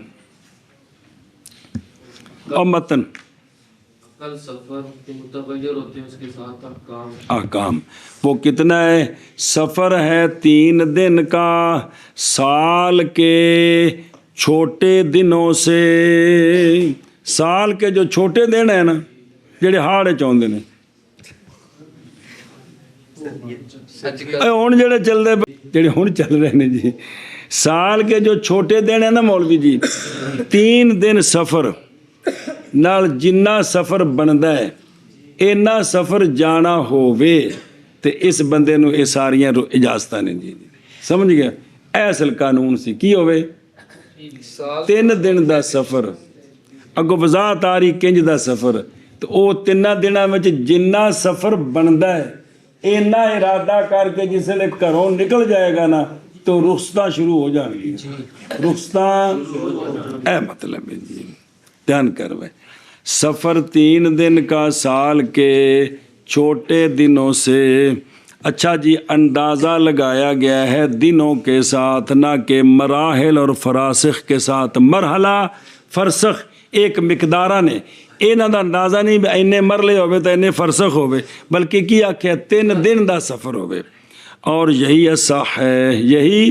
اور متن کل سفر کے متغیر ہوتے ہیں، اس کے ساتھ احکام، وہ کتنا ہے؟ سفر ہے 3 دن کا، سال کے چھوٹے دنوں سے، سال کے جو چھوٹے دن ہیں نا جڑے ہاڑے چاہتے ہیں، ہوں جڑے چل رہے، جڑے ہوں چل رہے ہیں جی، سال کے جو چھوٹے دن ہیں نا مولوی جی، 3 دن سفر نال جنہ سفر بندا ہے، اینا سفر جانا ہووے تے اس بندے نو اے ساریاں اجازتاں نے جی، سمجھ گیا؟ اصل قانون سی کی ہووے 3 دن دا سفر، اگو وضاحت آ رہی کنج دا سفر، تو او 3 دناں وچ جنہ سفر بندا ہے اینا ارادہ کر کے جس لے گھروں نکل جائے گا نا تو رخصتاں شروع ہو جان گی، رخصتاں، اے مطلب ہے جی، دھیان کروے، سفر 3 دن کا سال کے چھوٹے دنوں سے۔ اچھا جی، اندازہ لگایا گیا ہے دنوں کے ساتھ، نہ کہ مراحل اور فراسخ کے ساتھ۔ مرحلہ فرسخ ایک مقدارہ نے، اینا دا اندازہ نہیں اینے مرلے ہوئے تو اینے فرسخ ہوئے، بلکہ کی آکھیا 3 دن دا سفر ہوئے، اور یہی اصح ہے، یہی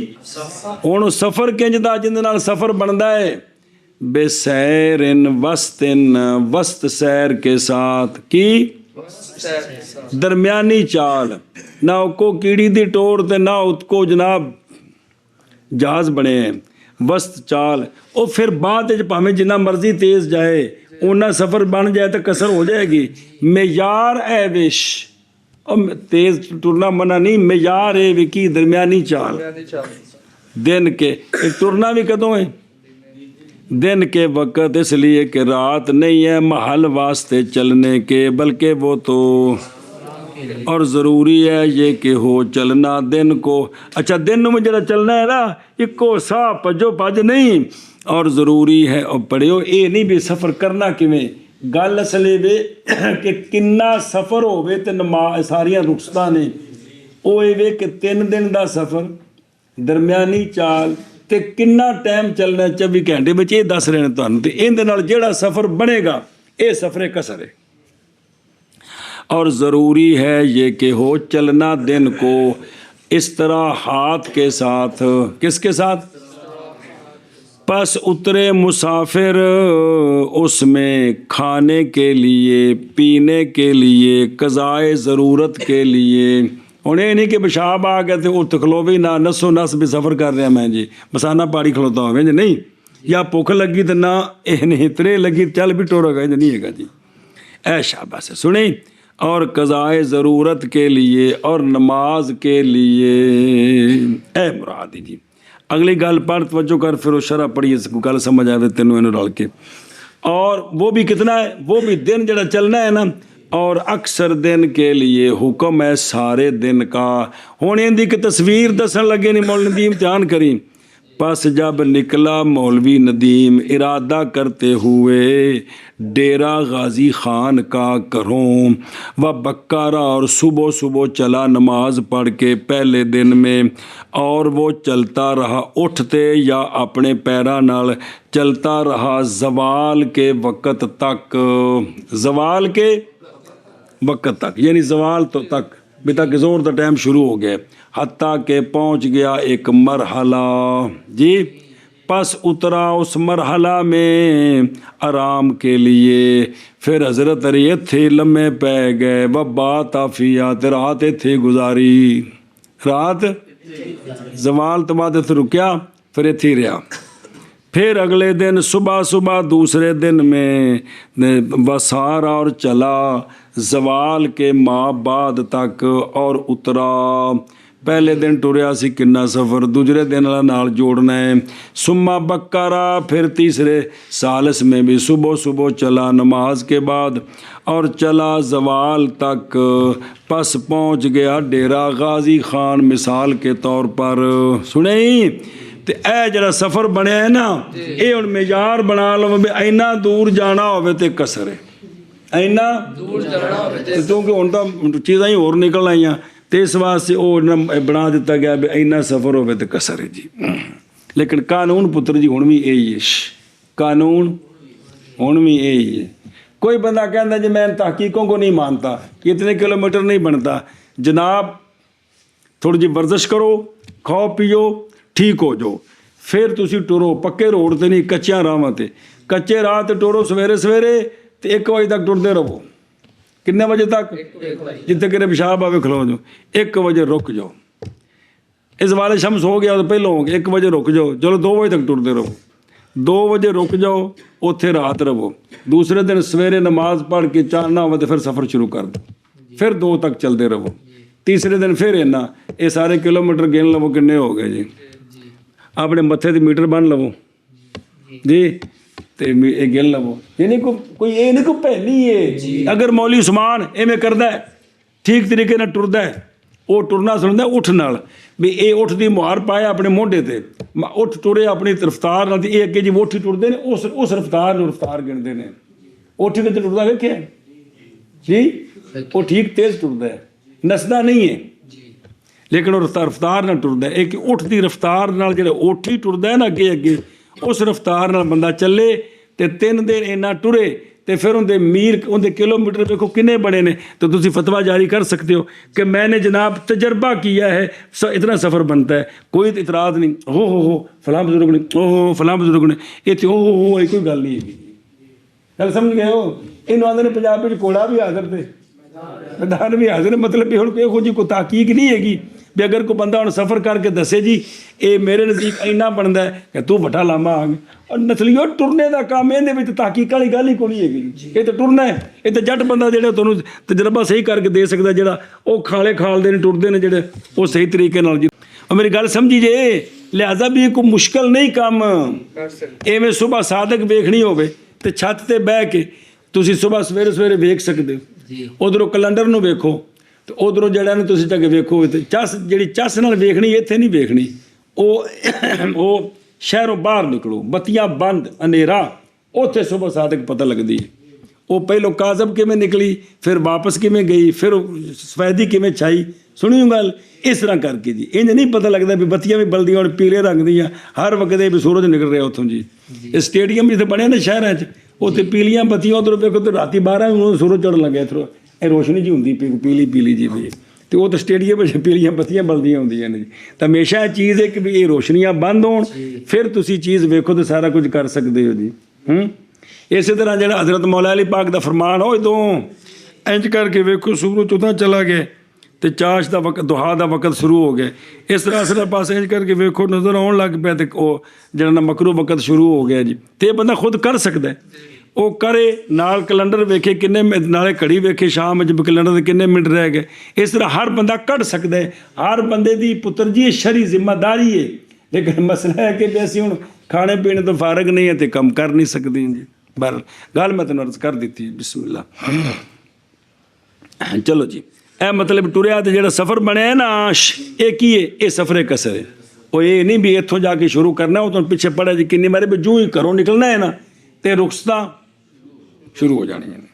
ہوں سفر کنج دا جن نال سفر بندا ہے، بے سیرن وسطن، وسط سیر کے ساتھ، کی درمیانی چال، نہ کو کیڑی دی ٹور تے نہ ات کو جناب جہاز بنے ہیں، وسط چال، او پھر بعد پاویں جنہ مرضی تیز جائے اونا سفر بن جائے تو قصر ہو جائے گی۔ معیار اے وش، تیز ٹرنا منع نہیں، معیار اے وکی درمیانی چال، دن کے ٹرنا بھی کدوں ہے؟ دن کے وقت، اس لیے کہ رات نہیں ہے محل واسطے چلنے کے، بلکہ وہ تو اور ضروری ہے یہ کہ ہو چلنا دن کو اچھا دن میں جڑا چلنا ہے نا اکو سا پجو پج نہیں اور ضروری ہے اور پڑھیو یہ نہیں بھی سفر کرنا کیویں گل اصل وے کہ کنا سفر ہوے تے ساریاں رخصتاں نے وہ یہ کہ 3 دن دا سفر درمیانی چال تے کنا ٹائم چلنا 24 گھنٹے وچ یہ دس رہے ہیں تمہیں تے ان دے نال جڑا سفر بنے گا یہ سفر قصر ہے اور ضروری ہے یہ کہ ہو چلنا دن کو اس طرح ہاتھ کے ساتھ کس کے ساتھ پس اترے مسافر اس میں کھانے کے لیے پینے کے لیے قضائے ضرورت کے لیے ہوں یہ نہیں کہ پیشاب آ گیا تو اٹھ کھلووے نہ نسو نس بھی سفر کر رہا میں جی مسانہ پاڑی کھلوتا ہوگا جی نہیں یا بھوک لگی تو نہ نہیں ترے لگی چل بھی ٹورا گا نہیں ہے گا جی اے شاباش سنیں اور قضائے ضرورت کے لیے اور نماز کے لیے اے مرادی جی اگلی گل پڑھ توجہ کر پھر وہ شرح پڑھی اس کو گل سمجھ آئے تینوں انہوں ڈال کے اور وہ بھی کتنا ہے وہ بھی دن جڑا چلنا ہے نا اور اکثر دن کے لیے حکم ہے سارے دن کا ہوں ان کی تصویر دسن لگے نہیں مولوی ندیم دھیان کریں پس جب نکلا مولوی ندیم ارادہ کرتے ہوئے ڈیرا غازی خان کا کروں و بکارا اور صبح صبح چلا نماز پڑھ کے پہلے دن میں اور وہ چلتا رہا اٹھتے یا اپنے پیرا نال چلتا رہا زوال کے وقت تک زوال کے وقت تک یعنی زوال تو تک بھی تک زور دا ٹائم شروع ہو گیا حتیٰ کہ پہنچ گیا ایک مرحلہ جی پس اترا اس مرحلہ میں آرام کے لیے پھر حضرت علی تھے لمحے پہ گئے وہ بات آفیات رات تھے گزاری رات زوال تو بعد اتنے رکیا پھر اتھی رہا پھر اگلے دن صبح صبح دوسرے دن میں وسارا اور چلا زوال کے ماہ بعد تک اور اترا پہلے دن ٹریا سی کنا سفر دوسرے دن والا نال جوڑنا ہے سما بکارا پھر تیسرے سالس میں بھی صبح صبح چلا نماز کے بعد اور چلا زوال تک پس پہنچ گیا ڈیرا غازی خان مثال کے طور پر سنیں تے اے جڑا سفر بنیا ہے نا اے ہن معیار بنا لو بھی اینا دور جانا ہوے تے قصر ہے اینا دور جانا ہوے تے کیونکہ ہن تاں چیزاں ہی ہور نکل آئیاں تے اس واسطے او بنا دیتا گیا بھی اینا سفر ہوے تے قصر ہے جی لیکن قانون پتر جی ہن بھی یہی ہے قانون ہن بھی یہی ہے کوئی بندہ کہندا جی میں تحقیقوں کو نہیں مانتا کہ اتنے کلومیٹر نہیں بنتا جناب تھوڑی جی ورزش کرو کھاؤ پیو ٹھیک ہو جاؤ پھر تسی ٹرو پکے روڈ تے نہیں کچیاں راہاں تے کچے راہ تے ٹرو سویرے سویرے تے 1 بجے تک ٹرتے رہو کنے بجے تک جتنے کہ پیشاب آوے کھلو جاؤ 1 بجے رک جاؤ اس والے شمس ہو گیا تو پہلو ہو گیا 1 بجے رک جاؤ چلو 2 بجے تک ٹرتے رہو 2 بجے رک جاؤ اتنے رات رہو دوسرے دن سویرے نماز پڑھ کے چاہنا ہو تو پھر سفر شروع کر دو پھر 2 تک چلتے رہو تیسرے دن پھر اینا یہ سارے کلومیٹر گن لو کنے ہو گئے جی اپنے متھے تے میٹر بن لو جی تے یہ گن لو یعنی کوئی یہ نہیں کوئی پہلی ہے اگر مولوی عثمان ایویں کردا ہے ٹھیک طریقے نال ٹردا ہے وہ ٹرنا سندا اٹھ نال بھی اے اٹھ دی مہار پایا اپنے موڈے تے اٹھ ٹرے اپنی رفتار نال تے اگے جی اٹھ ٹردے نے اس رفتار نوں رفتار گنتے نے اٹھ کے ٹردا ویکھیا جی وہ ٹھیک تیز ٹردا ہے نسدا نہیں ہے لیکن وہ رفتار نہ ٹردا ہے ایک اٹھ دی رفتار نال جڑا اٹھ ہی ٹردا ہے نا اگے اگے اس رفتار نال بندہ چلے تے 3 دن اینا ٹرے تے پھر اندے میر اندے کلومیٹر دیکھو کنے بڑے نے تو تسی فتویٰ جاری کر سکتے ہو کہ میں نے جناب تجربہ کیا ہے اتنا سفر بنتا ہے کوئی اعتراض نہیں ہو فلاں بزرگ نے ہو فلاں بزرگ نے یہ تے ہو کوئی گل نہیں ہے گل سمجھ گئے ہو انہوں آدھے نے پنجاب وچ کوڑا بھی حاضر تھے میدان بھی حاضر مطلب بھی ہن کوئی جی کوئی تحقیق نہیں ہے گی بھی اگر کوئی بندہ ہن سفر کر کے دسے جی اے میرے نزدیک اینا بنتا ہے کہ تو وٹا لاما آ گیا اور نسلیو ٹرنے دا کام یہ وچ تحقیق والی گل ہی کوئی نہیں ہے گی یہ تو ٹرنا ہے یہ تو جٹ بندہ جہاں تمہیں تجربہ صحیح کر کے دے سکتا جہاں وہ کھالے کھالتے ہیں ٹرتے ہیں جہے وہ صحیح طریقے نال جی اور میری گل سمجھی جے لہٰذا بھی کوئی مشکل نہیں کام ایویں صبح صادق ویکھنی ہوے تے چھت تے بہ کے تسی صبح سویرے سویرے ویکھ سکتے ہو ادھروں کیلنڈر نو ویکھو ਤੇ ਉਧਰੋਂ ਜਿਹੜਾ ਨੇ ਤੁਸੀਂ ਜਾ ਕੇ ਵੇਖੋ ਤੇ ਜਿਹੜੀ ਚੱਸ ਨਾਲ ਵੇਖਣੀ ਇੱਥੇ ਨਹੀਂ ਵੇਖਣੀ, ਉਹ ਸ਼ਹਿਰੋਂ ਬਾਹਰ ਨਿਕਲੋ, ਬੱਤੀਆਂ ਬੰਦ, ਹਨੇਰਾ, ਉੱਥੇ ਸੁਬਹ ਸਾਦਕ ਪਤਾ ਲੱਗਦੀ ਹੈ। ਉਹ ਪਹਿਲੋਂ ਕਾਜ਼ਬ ਕਿਵੇਂ ਨਿਕਲੀ, ਫਿਰ ਵਾਪਸ ਕਿਵੇਂ ਗਈ, ਫਿਰ ਸਫੈਦੀ ਕਿਵੇਂ ਛਾਈ, ਸੁਣੀ ਗੱਲ। ਇਸ ਤਰ੍ਹਾਂ ਕਰਕੇ ਜੀ ਇੰਜ ਨਹੀਂ ਪਤਾ ਲੱਗਦਾ ਵੀ ਬੱਤੀਆਂ ਵੀ ਬਲਦੀਆਂ ਹੁਣ ਪੀਲੇ ਰੰਗ ਦੀਆਂ ਹਰ ਵਕਤ ਵੀ ਸੂਰਜ ਨਿਕਲ ਰਿਹਾ ਉੱਥੋਂ ਜੀ। ਇਹ ਸਟੇਡੀਅਮ ਜਿੱਥੇ ਬਣਿਆ ਨਾ ਸ਼ਹਿਰਾਂ 'ਚ, ਉੱਥੇ ਪੀਲੀਆਂ ਬੱਤੀਆਂ, ਉਧਰੋਂ ਵੇਖੋ ਤੇ ਰਾਤੀ 12 ਨੂੰ ਸੂਰਜ ਚੜ੍ਹਨ ਲੱਗਿਆ ਇੱਧਰੋਂ, ਇਹ ਰੋਸ਼ਨੀ ਜੀ ਹੁੰਦੀ ਪੀਲੀ ਜੀ ਵੀ, ਤੇ ਉਹ ਤਾਂ ਸਟੇਡੀਅਮ ਵਿੱਚ ਪੀਲੀਆਂ ਬੱਤੀਆਂ ਬਲਦੀਆਂ ਹੁੰਦੀਆਂ ਨੇ ਜੀ। ਤਾਂ ਹਮੇਸ਼ਾ ਇਹ ਚੀਜ਼ ਹੈ ਕਿ ਵੀ ਇਹ ਰੋਸ਼ਨੀਆਂ ਬੰਦ ਹੋਣ, ਫਿਰ ਤੁਸੀਂ ਚੀਜ਼ ਵੇਖੋ ਤੇ ਸਾਰਾ ਕੁਝ ਕਰ ਸਕਦੇ ਹੋ ਜੀ। ਇਸੇ ਤਰ੍ਹਾਂ ਜਿਹੜਾ ਹਜ਼ਰਤ ਮੌਲਾ ਅਲੀ ਪਾਕ ਦਾ ਫਰਮਾਨ, ਉਹ ਜਦੋਂ ਇੰਜ ਕਰਕੇ ਵੇਖੋ ਸੂਰਜ ਉਤਾਂ ਚਲਾ ਗਿਆ ਤੇ ਚਾਸ਼ ਦਾ ਵਕਤ, ਦੁਹਾ ਦਾ ਵਕਤ ਸ਼ੁਰੂ ਹੋ ਗਿਆ। ਇਸ ਤਰ੍ਹਾਂ ਅਸਲ ਪਾਸੇ ਇੰਜ ਕਰਕੇ ਵੇਖੋ ਨਜ਼ਰ ਆਉਣ ਲੱਗ ਪਿਆ ਤੇ ਉਹ ਜਿਹੜਾ ਨਾ ਮਕਰੂ ਵਕਤ ਸ਼ੁਰੂ ਹੋ ਗਿਆ ਜੀ। ਤੇ ਇਹ ਬੰਦਾ ਖੁਦ ਕਰ ਸਕਦਾ, ਉਹ ਕਰੇ, ਨਾਲ ਕੈਲੰਡਰ ਵੇਖੇ ਕਿੰਨੇ, ਨਾਲੇ ਘੜੀ ਵੇਖੇ ਸ਼ਾਮ ਵਿੱਚ ਕੈਲੰਡਰ ਦੇ ਕਿੰਨੇ ਮਿੰਟ ਰਹਿ ਗਏ। ਇਸ ਤਰ੍ਹਾਂ ਹਰ ਬੰਦਾ ਕੱਢ ਸਕਦਾ ਹੈ। ਹਰ ਬੰਦੇ ਦੀ ਪੁੱਤਰ ਜੀ ਇਹ ਸ਼ਰਈ ਜ਼ਿੰਮੇਦਾਰੀ ਹੈ, ਲੇਕਿਨ ਮਸਲਾ ਹੈ ਕਿ ਵੀ ਅਸੀਂ ਹੁਣ ਖਾਣੇ ਪੀਣੇ ਤੋਂ ਫਾਰਗ ਨਹੀਂ ਹੈ ਤੇ ਕੰਮ ਕਰ ਨਹੀਂ ਸਕਦੇ ਜੀ। ਬਹਰ ਗੱਲ ਮੈਂ ਤੁਹਾਨੂੰ ਅਰਜ਼ ਕਰ ਦਿੱਤੀ। ਬਿਸਮਿਲ੍ਲਾ। ਚਲੋ ਜੀ, ਇਹ ਮਤਲਬ ਟੁਰਿਆ ਤੇ ਜਿਹੜਾ ਸਫ਼ਰ ਬਣਿਆ ਨਾ, ਇਹ ਕੀ ਹੈ? ਇਹ ਸਫ਼ਰੇ ਕਸਰ ਹੈ। ਉਹ ਇਹ ਨਹੀਂ ਵੀ ਇੱਥੋਂ ਜਾ ਕੇ ਸ਼ੁਰੂ ਕਰਨਾ, ਉਹ ਤੁਹਾਨੂੰ ਪਿੱਛੇ ਪੜਿਆ ਜੀ ਕਿੰਨੀ ਮਾਰੇ ਵੀ ਜੂ ਹੀ ਘਰੋਂ ਨਿਕਲਣਾ ਹੈ ਨਾ ਤੇ ਰੁਖਸਤਾਂ ਸ਼ੁਰੂ ਹੋ ਜਾਣੀਆਂ ਨੇ।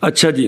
ਅੱਛਾ ਜੀ,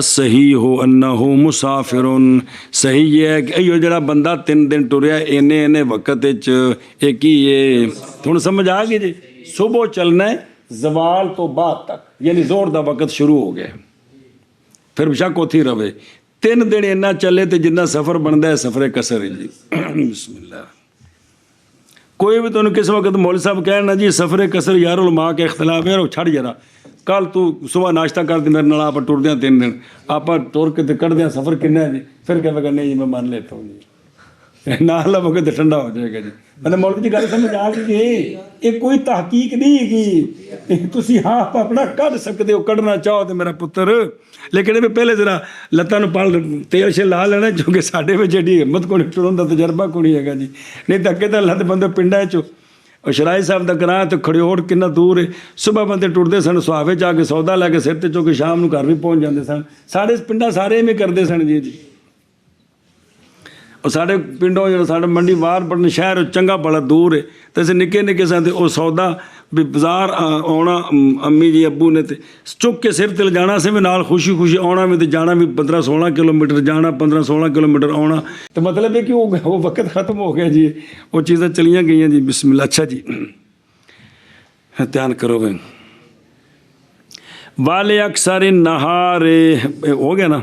ਸਹੀ ਹੋ ਅੰਨਹੁ ਮੁਸਾਫਿਰਨ। ਸਹੀ ਇਹ ਹੈ ਕਿ ਇਹ ਜਿਹੜਾ ਬੰਦਾ 3 ਦਿਨ ਟੁਰਿਆ ਇੰਨੇ ਵਕਤ ਵਿੱਚ, ਇਹ ਕੀ ਹੈ? ਹੁਣ ਸਮਝ ਆ ਗਈ ਜੀ। ਸੁਬਹ ਚੱਲਣਾ ਹੈ ਜ਼ਵਾਲ ਤੋਂ ਬਾਅਦ ਤੱਕ, ਯਾਨੀ ਜ਼ੋਰ ਦਾ ਵਕਤ ਸ਼ੁਰੂ ਹੋ ਗਿਆ, ਫਿਰ ਬੇਸ਼ੱਕ ਉੱਥੇ ਰਵੇ। 3 ਦਿਨ ਇੰਨਾ ਚੱਲੇ ਤੇ ਜਿੰਨਾ ਸਫ਼ਰ ਬਣਦਾ ਹੈ ਸਫ਼ਰੇ ਕਸਰ ਹੈ ਜੀ। ਬਿਸਮਿਲ੍ਲਾ। ਕੋਈ ਵੀ ਤੁਹਾਨੂੰ ਕਿਸ ਵਕਤ ਮੌਲਵੀ ਸਾਹਿਬ ਕਹਿਣਾ ਜੀ ਸਫ਼ਰੇ ਕਸਰ ਯਾਰ ਉਲਮਾ ਕੇ ਇਖਤਲਾਫ ਹੈ, ਉਹ ਛੱਡ ਜਰਾ, ਕੱਲ ਤੂੰ ਸੁਬਾਹ ਨਾਸ਼ਤਾ ਕਰਦੇ ਮੇਰੇ ਨਾਲ, ਆਪਾਂ ਟੁਰਦੇ ਹਾਂ 3 ਦਿਨ, ਆਪਾਂ ਤੁਰ ਕੇ ਤੇ ਕੱਢਦੇ ਹਾਂ ਸਫ਼ਰ ਕਿੰਨਾ ਹੈ ਜੀ, ਫਿਰ ਕਹੇਗਾ ਨਹੀਂ ਜੀ ਮੈਂ ਮੰਨ ਲੈਤਾ ਹੂੰ ਜੀ, ਨਾ ਲਵੋਗੇ ਤਾਂ ਠੰਡਾ ਹੋ ਜਾਏਗਾ ਜੀ। ਮਤਲਬ ਮੌਲਵੀ ਦੀ ਗੱਲ ਸਮਝ ਆ ਗਈ। ਇਹ ਕੋਈ ਤਹਕੀਕ ਨਹੀਂ ਹੈਗੀ, ਤੁਸੀਂ ਹਾਂ ਆਪਣਾ ਕੱਢ ਸਕਦੇ ਹੋ, ਕੱਢਣਾ ਚਾਹੋ ਤੇ ਮੇਰਾ ਪੁੱਤਰ, ਲੇਕਿਨ ਇਹ ਪਹਿਲੇ ਜ਼ਰਾ ਲੱਤਾਂ ਨੂੰ ਪਲ ਤੇਲ ਸ਼ੇ ਲਾ ਲੈਣਾ, ਕਿਉਂਕਿ ਸਾਡੇ ਵਿੱਚ ਜਿਹੜੀ ਹਿੰਮਤ ਕੋਈ ਟੁਰਨ ਦਾ ਤਜਰਬਾ ਕੋਈ ਨਹੀਂ ਹੈਗਾ ਜੀ। ਨਹੀਂ ਤਾਂ ਅੱਗੇ ਤਾਂ ਲੱਤ ਬੰਦੇ ਪਿੰਡਾਂ 'ਚੋਂ, ਉਹ ਸ਼ਰਾਈ ਸਾਹਿਬ ਦਾ ਕਰਾਂ ਤੇ ਖੜਿਓੜ ਕਿੰਨਾ ਦੂਰ ਹੈ, ਸੁਬਾਹ ਬੰਦੇ ਟੁੱਟਦੇ ਸਨ, ਸੁਹਾਵੇ 'ਚ ਆ ਕੇ ਸੌਦਾ ਲੈ ਕੇ ਸਿਰ 'ਤੇ ਚੁੱਕ ਕੇ ਸ਼ਾਮ ਨੂੰ ਘਰ ਵੀ ਪਹੁੰਚ ਜਾਂਦੇ ਸਨ। ਸਾਡੇ ਪਿੰਡਾਂ ਸਾਰੇ ਇਵੇਂ ਕਰਦੇ ਸਨ ਜੀ। ਉਹ ਸਾਡੇ ਪਿੰਡੋਂ ਜਿਹੜਾ ਸਾਡਾ ਮੰਡੀ ਬਾਹਰ ਪੜਨ ਸ਼ਹਿਰ ਚੰਗਾ ਬੜਾ ਦੂਰ ਹੈ, ਤੇ ਅਸੀਂ ਨਿੱਕੇ ਸਾਂ ਤੇ ਉਹ ਸੌਦਾ ਵੀ ਬਾਜ਼ਾਰ ਆਉਣਾ, ਅੰਮੀ ਜੀ ਅੱਬੂ ਨੇ ਤੇ ਚੁੱਕ ਕੇ ਸਿਰ 'ਤੇ ਲਿਜਾਣਾ ਸੀ, ਵੀ ਨਾਲ ਖੁਸ਼ੀ ਆਉਣਾ ਵੀ ਤੇ ਜਾਣਾ ਵੀ 15-16 ਕਿਲੋਮੀਟਰ ਜਾਣਾ, 15-16 ਕਿਲੋਮੀਟਰ ਆਉਣਾ। ਤੇ ਮਤਲਬ ਹੈ ਕਿ ਉਹ ਵਕਤ ਖਤਮ ਹੋ ਗਿਆ ਜੀ, ਉਹ ਚੀਜ਼ਾਂ ਚਲੀਆਂ ਗਈਆਂ ਜੀ। ਬਿਸਮਿਲ੍ਲਾ। ਅੱਛਾ ਜੀ, ਧਿਆਨ ਕਰੋ ਬਈ। ਵਾਲੇ ਅਕਸਰ ਨਹਾਰੇ ਹੋ ਗਿਆ ਨਾ,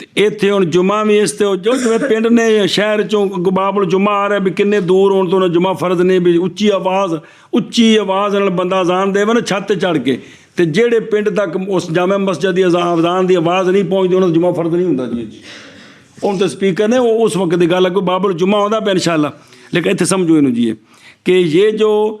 ਤੇ ਇੱਥੇ ਹੁਣ ਜੁਮਾ ਵੀ ਇਸ ਤੇ ਜੋ ਜਿਵੇਂ ਪਿੰਡ ਨੇ ਸ਼ਹਿਰ ਚੋਂ ਬਾਬਲ ਜੁਮਾ ਆ ਰਿਹਾ ਵੀ ਕਿੰਨੇ ਦੂਰ ਹੋਣ ਤੋਂ ਜੁਮਾ ਫਰਜ਼ ਨਹੀਂ, ਵੀ ਉੱਚੀ ਆਵਾਜ਼ ਨਾਲ ਬੰਦਾ ਅਜ਼ਾਨ ਦੇਵੇ ਨਾ ਛੱਤ ਤੇ ਚੜ੍ਹ ਕੇ, ਤੇ ਜਿਹੜੇ ਪਿੰਡ ਤੱਕ ਉਸ ਜਾਮੇ ਮਸਜਿਦ ਦੀ ਅਜ਼ਾਨ ਦੀ ਆਵਾਜ਼ ਨਹੀਂ ਪਹੁੰਚਦੀ ਉਹਨਾਂ ਦਾ ਜੁਮਾ ਫਰਜ਼ ਨਹੀਂ ਹੁੰਦਾ ਜੀ। ਹੁਣ ਤਾਂ ਸਪੀਕਰ ਨੇ ਉਹ ਉਸ ਵਕਤ ਦੀ ਗੱਲ ਹੈ, ਕੋਈ ਬਾਬਲ ਜੁਮਾ ਆਉਂਦਾ ਪਿਆ ਇਨਸ਼ਾਅੱਲਾ। ਲੇਕਿਨ ਇੱਥੇ ਸਮਝੋ ਇਹਨੂੰ ਜੀ ਕਿ ਇਹ ਜੋ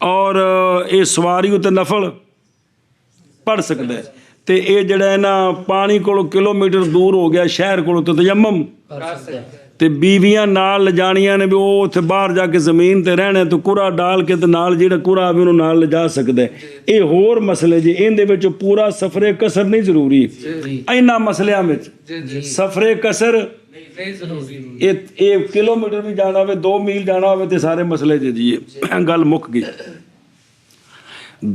ਔਰ ਇਹ ਸਵਾਰੀ ਉਤੇ ਨਫਲ ਪੜ੍ਹ ਸਕਦਾ ਹੈ। ਤੇ ਇਹ ਜਿਹੜਾ ਹੈ ਨਾ ਪਾਣੀ ਕੋਲੋਂ ਕਿਲੋਮੀਟਰ ਦੂਰ ਹੋ ਗਿਆ ਸ਼ਹਿਰ ਕੋਲੋਂ ਤੇ ਤਯੰਮਮ ਤੇ ਬੀਵੀਆਂ ਨਾਲ ਲਿਜਾਣੀਆਂ ਨੇ ਵੀ ਉਹ ਉੱਥੇ ਬਾਹਰ ਜਾ ਕੇ ਜ਼ਮੀਨ ਤੇ ਰਹਿਣਾ ਤੇ ਕੁਰਾ ਡਾਲ ਕੇ ਤੇ ਨਾਲ ਜਿਹੜਾ ਕੁਰਾ ਵੀ ਉਹਨੂੰ ਨਾਲ ਲਿਜਾ ਸਕਦਾ ਹੈ। ਇਹ ਹੋਰ ਮਸਲੇ ਜੀ, ਇਹਦੇ ਵਿੱਚ ਪੂਰਾ ਸਫਰੇ ਕਸਰ ਨਹੀਂ ਜ਼ਰੂਰੀ। ਇਹਨਾਂ ਮਸਲਿਆਂ ਵਿੱਚ ਸਫਰੇ ਕਸਰ ਇਹ ਕਿਲੋਮੀਟਰ ਵੀ ਜਾਣਾ ਹੋਵੇ 2 ਮੀਲ ਜਾਣਾ ਹੋਵੇ ਤੇ ਸਾਰੇ ਮਸਲੇ ਜੀ ਇਹ ਗੱਲ ਮੁੱਕ ਗਈ।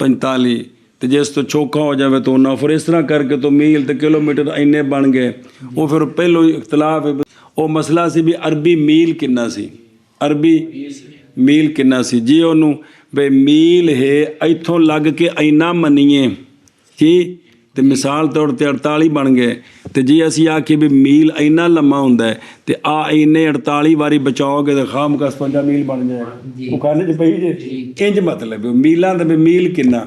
45 ਤੇ ਜਿਸ ਤੋਂ ਚੌਖਾ ਹੋ ਜਾਵੇ ਤਾਂ ਉਹਨਾਂ ਫਿਰ ਇਸ ਤਰ੍ਹਾਂ ਕਰਕੇ ਤੋਂ ਮੀਲ ਤੇ ਕਿਲੋਮੀਟਰ ਇੰਨੇ ਬਣ ਗਏ। ਉਹ ਫਿਰ ਪਹਿਲੋਂ ਇਖਤਲਾਫ ਉਹ ਮਸਲਾ ਸੀ ਵੀ ਅਰਬੀ ਮੀਲ ਕਿੰਨਾ ਸੀ, ਅਰਬੀ ਮੀਲ ਕਿੰਨਾ ਸੀ ਜੀ ਉਹਨੂੰ ਬਈ ਮੀਲ ਹੈ ਇੱਥੋਂ ਲੱਗ ਕੇ ਇੰਨਾ ਮੰਨੀਏ ਕੀ ਤੇ ਮਿਸਾਲ ਤੌਰ ਤੇ 48 ਬਣ ਗਏ ਤੇ ਜੀ ਅਸੀਂ ਆਖੀ ਵੀ ਮੀਲ ਇੰਨਾ ਲੰਮਾ ਹੁੰਦਾ ਹੈ ਤੇ ਆ ਇੰਨੇ 48 ਵਾਰੀ ਬਚਾਓਗੇ ਤੇ ਖਾਮ ਕਸ 50 ਮੀਲ ਬਣ ਜਾਏਗਾ। ਉਹ ਖਾਨੇ ਚ ਪਈ ਜੇ ਇੰਜ ਮਤਲਬ ਮੀਲਾਂ ਦਾ ਵੀ ਮੀਲ ਕਿੰਨਾ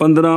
15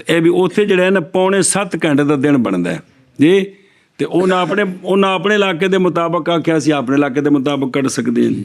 ਤੇ ਇਹ ਵੀ ਉੱਥੇ ਜਿਹੜਾ ਹੈ ਨਾ ਪੌਣੇ 7 ਘੰਟੇ ਦਾ ਦਿਨ ਬਣਦਾ ਹੈ ਜੀ। ਤੇ ਉਹਨਾਂ ਆਪਣੇ ਇਲਾਕੇ ਦੇ ਮੁਤਾਬਕ ਆਖਿਆ ਸੀ ਆਪਣੇ ਇਲਾਕੇ ਦੇ ਮੁਤਾਬਕ ਕੱਢ ਸਕਦੇ ਹਾਂ ਜੀ।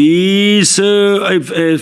20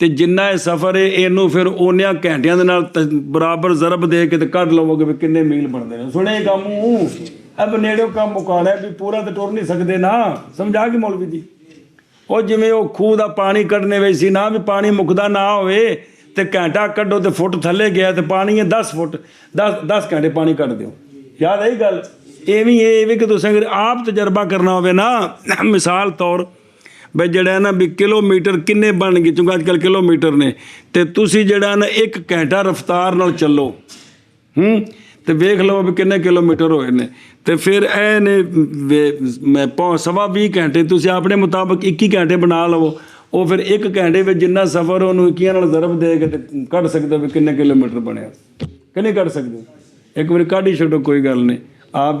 ਤੇ ਜਿੰਨਾ ਇਹ ਸਫ਼ਰ ਹੈ ਇਹਨੂੰ ਫਿਰ ਉਹਨਿਆਂ ਘੰਟਿਆਂ ਦੇ ਨਾਲ ਬਰਾਬਰ ਜ਼ਰਬ ਦੇ ਕੇ ਤੇ ਕੱਢ ਲਵੋਗੇ ਵੀ ਕਿੰਨੇ ਮੀਲ ਬਣਦੇ ਨੇ। ਸੁਣੇ ਕੰਮ ਅਬ ਨੇੜਿਓ ਕੰਮ ਮੁਕਾਣਾ ਵੀ ਪੂਰਾ ਤੇ ਟੁਰ ਨਹੀਂ ਸਕਦੇ ਨਾ। ਸਮਝਾ ਕੇ ਮੌਲਵੀ ਜੀ ਉਹ ਜਿਵੇਂ ਉਹ ਖੂਹ ਦਾ ਪਾਣੀ ਕੱਢਨੇ ਵੇ ਸੀ ਨਾ ਵੀ ਪਾਣੀ ਮੁੱਕਦਾ ਨਾ ਹੋਵੇ ਤੇ ਘੰਟਾ ਕੱਢੋ ਤੇ ਫੁੱਟ ਥੱਲੇ ਗਿਆ ਤੇ ਪਾਣੀ ਹੈ 10 ਫੁੱਟ 10 ਘੰਟੇ ਪਾਣੀ ਕੱਢ ਦਿਓ। ਯਾਦ ਆਈ ਗੱਲ ਇਹ ਵੀ ਕਿ ਤੁਸੀਂ ਆਪ ਤਜਰਬਾ ਕਰਨਾ ਹੋਵੇ ਨਾ ਮਿਸਾਲ ਤੌਰ ਬਈ ਜਿਹੜਾ ਨਾ ਵੀ ਕਿਲੋਮੀਟਰ ਕਿੰਨੇ ਬਣ ਗਏ ਚੁੰਗਾ ਅੱਜ ਕੱਲ੍ਹ ਕਿਲੋਮੀਟਰ ਨੇ ਤੇ ਤੁਸੀਂ ਜਿਹੜਾ ਨਾ 1 ਘੰਟਾ ਰਫ਼ਤਾਰ ਨਾਲ ਚੱਲੋ ਤੇ ਵੇਖ ਲਓ ਵੀ ਕਿੰਨੇ ਕਿਲੋਮੀਟਰ ਹੋਏ ਨੇ ਤੇ ਫਿਰ ਇਹ ਨੇ ਮੈਂ 20 ਘੰਟੇ ਤੁਸੀਂ ਆਪਣੇ ਮੁਤਾਬਕ 21 ਘੰਟੇ ਬਣਾ ਲਵੋ। ਉਹ ਫਿਰ 1 ਘੰਟੇ ਵਿੱਚ ਜਿੰਨਾ ਸਫ਼ਰ ਉਹਨੂੰ 21 ਨਾਲ ਜ਼ਰਬ ਦੇ ਕੇ ਤੇ ਕੱਢ ਸਕਦੇ ਵੀ ਕਿੰਨੇ ਕਿਲੋਮੀਟਰ ਬਣਿਆ ਕਿ ਨਹੀਂ ਕੱਢ ਸਕਦੇ। ਇੱਕ ਵਾਰੀ ਕੱਢ ਹੀ ਛੱਡੋ ਕੋਈ ਗੱਲ ਨਹੀਂ ਆਪ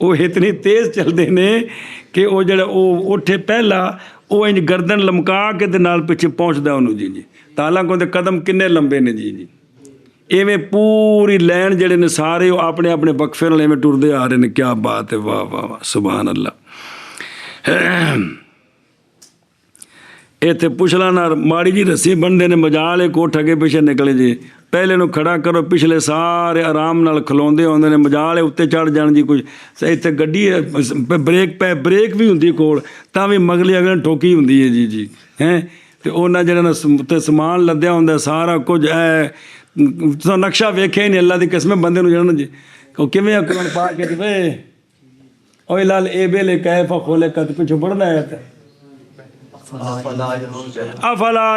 ਉਹ ਇਤਨੀ ਤੇਜ਼ ਚੱਲਦੇ ਨੇ ਕਿ ਉਹ ਜਿਹੜਾ ਉਹ ਉੱਠੇ ਪਹਿਲਾਂ ਉਹ ਇੰਜ ਗਰਦਨ ਲਮਕਾ ਕੇ ਦੇ ਨਾਲ ਪਿੱਛੇ ਪਹੁੰਚਦਾ ਉਹਨੂੰ ਜੀ ਤਾਲਾਂ ਕੋਲ ਦੇ ਕਦਮ ਕਿੰਨੇ ਲੰਬੇ ਨੇ ਜੀ ਇਵੇਂ ਪੂਰੀ ਲਾਈਨ ਜਿਹੜੇ ਨੇ ਸਾਰੇ ਉਹ ਆਪਣੇ ਆਪਣੇ ਵਕਫੇ ਨਾਲ ਇਵੇਂ ਟੁਰਦੇ ਆ ਰਹੇ ਨੇ। ਕੀ ਬਾਤ ਹੈ ਵਾਹ ਵਾਹ ਵਾਹ ਸੁਭਾਨ ਅੱਲਾ। ਇੱਥੇ ਪੁੱਛਲਾ ਨਾ ਮਾੜੀ ਜੀ ਰੱਸੀ ਬੰਨਦੇ ਨੇ ਮਜਾਲ ਇੱਕ ਉੱਠ ਅੱਗੇ ਪਿੱਛੇ ਨਿਕਲੇ ਜੀ ਪਹਿਲੇ ਨੂੰ ਖੜਾ ਕਰੋ ਪਿਛਲੇ ਸਾਰੇ ਆਰਾਮ ਨਾਲ ਖਲੋਂਦੇ ਆਉਂਦੇ ਨੇ ਮਜਾਲ ਉੱਤੇ ਚੜ੍ਹ ਜਾਣ ਦੀ ਕੁਝ ਇੱਥੇ ਗੱਡੀ ਬ੍ਰੇਕ ਵੀ ਹੁੰਦੀ ਕੋਲ ਤਾਂ ਵੀ ਮਗਲੀ ਅਗਲੇ ਠੋਕੀ ਹੁੰਦੀ ਹੈ ਜੀ ਹੈਂ ਤੇ ਉਹਨਾਂ ਜਿਹੜਾ ਨਾ ਉੱਤੇ ਸਮਾਨ ਲੱਦਿਆ ਹੁੰਦਾ ਸਾਰਾ ਕੁਝ ਤੁਸੀਂ ਨਕਸ਼ਾ ਵੇਖਿਆ ਹੀ ਨਹੀਂ ਅੱਲਾ ਦੀ ਕਿਸਮ ਬੰਦੇ ਨੂੰ ਜਾਣਨ ਜੀ ਉਹ ਕਿਵੇਂ ਅਕਲ ਪਾ ਕੇ ਤੇ ਵੇ ਓਏ ਲਾਲ ਇਹ ਵੇਲੇ ਕੈਫ ਖੋਲੇ ਕਦ ਪਿੱਛੋਂ ਪੜਨਾ ਹੈ ਤੇ ਅਫਲਾ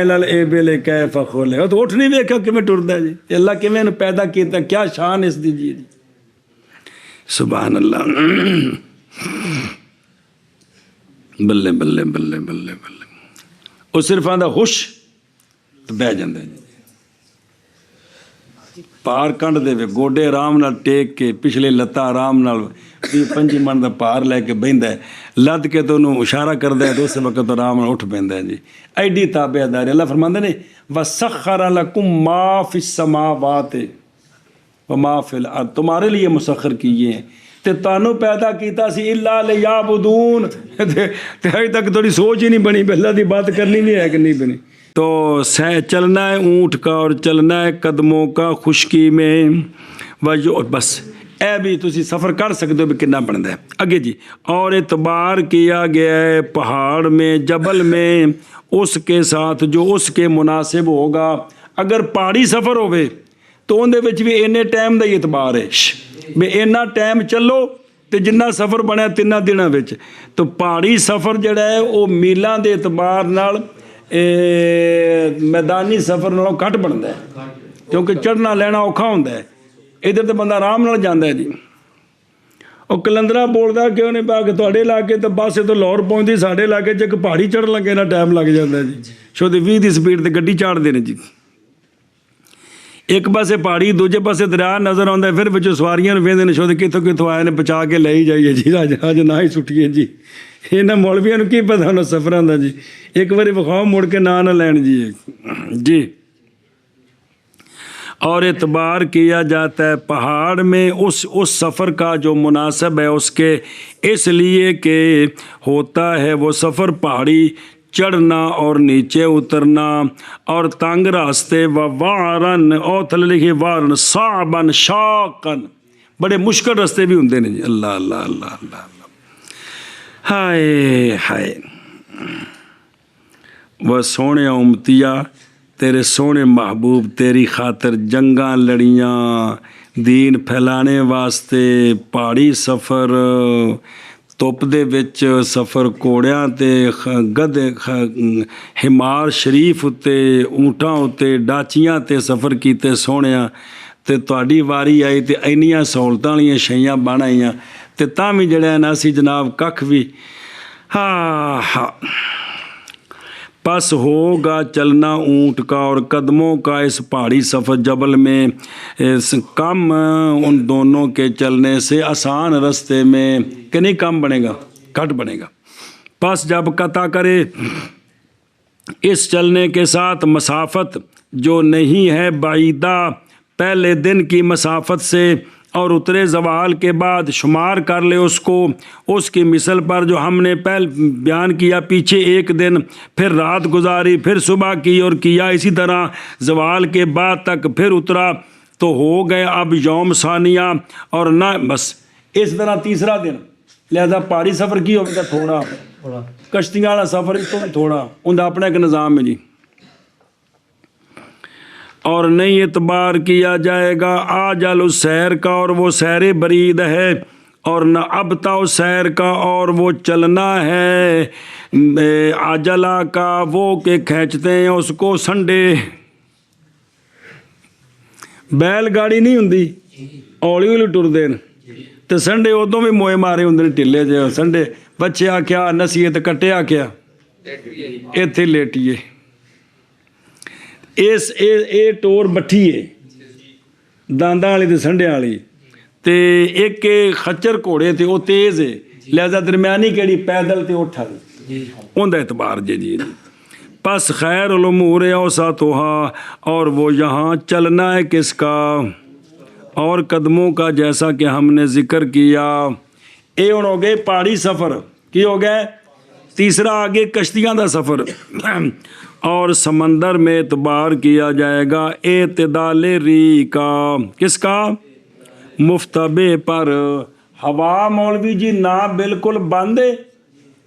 ਇਲਲ ਇਬਲ ਕੈਫ ਖੋਲੇ ਉਹ ਤਾਂ ਉੱਠ ਨਹੀਂ ਵੇਖਿਆ ਕਿਵੇਂ ਟੁਰਦਾ ਜੀ ਅੱਲਾ ਕਿਵੇਂ ਇਹਨੂੰ ਪੈਦਾ ਕੀਤਾ ਕਿਆ ਸ਼ਾਨ ਇਸ ਦੀ ਜੀ ਸੁਭਾਨ ਅੱਲਾ। ਬੱਲੇ ਬੱਲੇ ਬੱਲੇ ਬੱਲੇ ਬੱਲੇ ਉਹ ਸਿਰਫ ਆਂਦਾ ਹੁਸ਼ ਤੇ ਬਹਿ ਜਾਂਦਾ ਜੀ ਭਾਰ ਕੱਢ ਦੇਵੇ ਗੋਡੇ ਆਰਾਮ ਨਾਲ ਟੇਕ ਕੇ ਪਿਛਲੇ ਲੱਤਾਂ ਆਰਾਮ ਨਾਲ 20-25 ਮਣ ਦਾ ਭਾਰ ਲੈ ਕੇ ਬਹਿੰਦਾ ਲੱਦ ਕੇ ਤਾਂ ਉਹਨੂੰ ਇਸ਼ਾਰਾ ਕਰਦਾ ਤਾਂ ਉਸੇ ਵਕਤ ਆਰਾਮ ਨਾਲ ਉੱਠ ਪੈਂਦਾ ਜੀ। ਐਡੀ ਤਾਬੇਦਾਰੀ ਅੱਲਾ ਫਰਮਾਉਂਦੇ ਨੇ ਵਸਖਰ ਲਕੁਮ ਮਾ ਫਿ ਸਮਾਵਾਤ وما فی الارض تمہارے لیے مسخر کیے ہیں تے تانوں پیدا کیتا سی الا لیعبدون تے ابھی تک تھوڑی سوچ ہی نہیں بنی اللہ دی بات کرنی بھی ہے کہ نہیں بنی. تو چلنا ہے اونٹ کا اور چلنا ہے قدموں کا خشکی میں بس اے بھی تسی سفر کر سکتے ہو بھی کتنا بنتا ہے. اگے جی اور اعتبار کیا گیا ہے پہاڑ میں جبل میں اس کے ساتھ جو اس کے مناسب ہوگا. اگر پہاڑی سفر ہوئے تو اندر وچ بھی اینے ٹائم دا ہی اعتبار ہے بھی اینا ٹائم چلو تے جنہ سفر بنیا 3 دنوں وچ. تو پہاڑی سفر جڑا ہے وہ میلاں دے اعتبار نال میدانی سفر نالوں گھٹ بنتا ہے کیونکہ چڑھنا لینا اوکھا ہوندا ہے. ادھر تو بندہ آرام نال جاندا ہے جی. اور کلندرا بولدا کہ انہیں پا کہ تھوڑے علاقے تو بس تو لاہور پہنچਦੀ ਸਾਡੇ علاقے 'ਚ ਇੱਕ پہاڑی چڑھن ਲੱਗੇ ਨਾ ਟਾਈਮ ਲੱਗ ਜਾਂਦਾ ਜੀ. ਸੋ ਤੇ 20 ਦੀ ਸਪੀਡ ਤੇ ਗੱਡੀ ਚਾੜਦੇ ਨੇ ਜੀ. ਇੱਕ ਪਾਸੇ ਪਹਾੜੀ ਦੂਜੇ ਪਾਸੇ ਦਰਿਆ ਨਜ਼ਰ ਆਉਂਦਾ ਫਿਰ ਵਿੱਚੋਂ ਸਵਾਰੀਆਂ ਨੂੰ ਵੇਖਦੇ ਨੇ ਸੋ ਤੇ ਕਿੱਥੋਂ ਕਿੱਥੋਂ ਆਏ ਨੇ ਬਚਾ ਕੇ ਲੈ ਹੀ ਜਾਈਏ ਜੀ ਅੱਜ ਨਾ ਹੀ ਸੁੱਟੀਏ ਜੀ. ਇਹਨਾਂ ਮੌਲਵੀਆਂ ਨੂੰ ਕੀ ਪਤਾ ਉਹਨਾਂ ਸਫਰਾਂ ਦਾ ਜੀ. ਇੱਕ ਵਾਰੀ ਵਿਖਾਓ ਮੁੜ ਕੇ ਨਾ ਲੈਣ ਜੀ ਜੀ. اور اعتبار کیا جاتا ہے پہاڑ میں اس سفر کا جو مناسب ہے اس کے اس لیے کہ ہوتا ہے وہ سفر پہاڑی چڑھنا اور نیچے اترنا اور تنگ راستے و وارن اور تھلے لکھے وارن صعبن شاقن بڑے مشکل راستے بھی ہوندے نے جی. اللہ اللہ اللہ اللہ اللہ ہائے ہائے وہ سونے امتیا تیرے سونے محبوب تیری خاطر جنگاں لڑیاں دین پھیلانے واسطے پہاڑی سفر ਧੁੱਪ ਦੇ ਵਿੱਚ ਸਫ਼ਰ ਘੋੜਿਆਂ 'ਤੇ ਗਧੇ ਹਿਮਾਰ ਸ਼ਰੀਫ ਉੱਤੇ ਊਂਠਾਂ ਉੱਤੇ ਡਾਚੀਆਂ 'ਤੇ ਸਫ਼ਰ ਕੀਤੇ ਸੋਹਣਿਆਂ ਅਤੇ ਤੁਹਾਡੀ ਵਾਰੀ ਆਈ ਅਤੇ ਇੰਨੀਆਂ ਸਹੂਲਤਾਂ ਵਾਲੀਆਂ ਸ਼ਈਆਂ ਬਣ ਆਈਆਂ ਅਤੇ ਤਾਂ ਵੀ ਜਿਹੜਾ ਨਾ ਅਸੀਂ ਜਨਾਬ ਕੱਖ ਵੀ ਹਾਂ پس ہوگا چلنا اونٹ کا اور قدموں کا اس پہاڑی سفر جبل میں کم ان دونوں کے چلنے سے آسان رستے میں کہ نہیں کم بنے گا گھٹ بنے گا. پس جب قطع کرے اس چلنے کے ساتھ مسافت جو نہیں ہے بعیدہ پہلے دن کی مسافت سے اور اترے زوال کے بعد شمار کر لے اس کو اس کی مثل پر جو ہم نے پہل بیان کیا پیچھے ایک دن پھر رات گزاری پھر صبح کی اور کیا اسی طرح زوال کے بعد تک پھر اترا تو ہو گئے اب یوم ثانیہ اور نہ بس اس طرح تیسرا دن. لہذا پہاڑی سفر کی ہوگا تھوڑا کشتیاں والا سفر اس کو تھوڑا ان کا اپنا ایک نظام ہے جی. اور نہیں اعتبار کیا جائے گا آجل اس سیر کا اور وہ سیر برید ہے اور نہ ابتا اس سیر کا اور وہ چلنا ہے آجلا کا وہ کہ کھینچتے ہیں اس کو سنڈے. بیل گاڑی نہیں ہوندی اولی ہولی ٹردے تو سنڈے ادوں بھی موئے مارے ہوندے ٹھلے جے سنڈے بچے آکھیا نسیے تو کٹے آکھیا ایتھے لیٹیے. ਇਹ ਟੋਰ ਬੱਠੀ ਹੈ ਦੰਦਾਂ ਵਾਲੀ ਤੇ ਸੰਢਿਆਂ ਵਾਲੀ ਤੇ ਇੱਕ ਖੱਚਰ ਘੋੜੇ ਤੇ ਉਹ ਤੇਜ਼ ਹੈ ਲਿਹਾਜ਼ਾ ਦਰਮਿਆਨੀ ਕਿਹੜੀ ਪੈਦਲ ਤੇ ਉੱਠ ਵਾਲੀ ਉਹਦਾ ਇਤਬਾਰ ਜੀ. پس خیر الامور اوسطها اور وہ یہاں چلنا ہے کس کا اور قدموں کا جیسا کہ ہم نے ذکر کیا. یہ ہوں ہو گئے پہاڑی سفر کی ہو گئے. تیسرا آگے کشتیاں دا سفر اور سمندر میں اعتبار کیا جائے گا اعتدال ری کا کس کا مفتبے پر. ہوا مولوی جی نہ بالکل بند ہے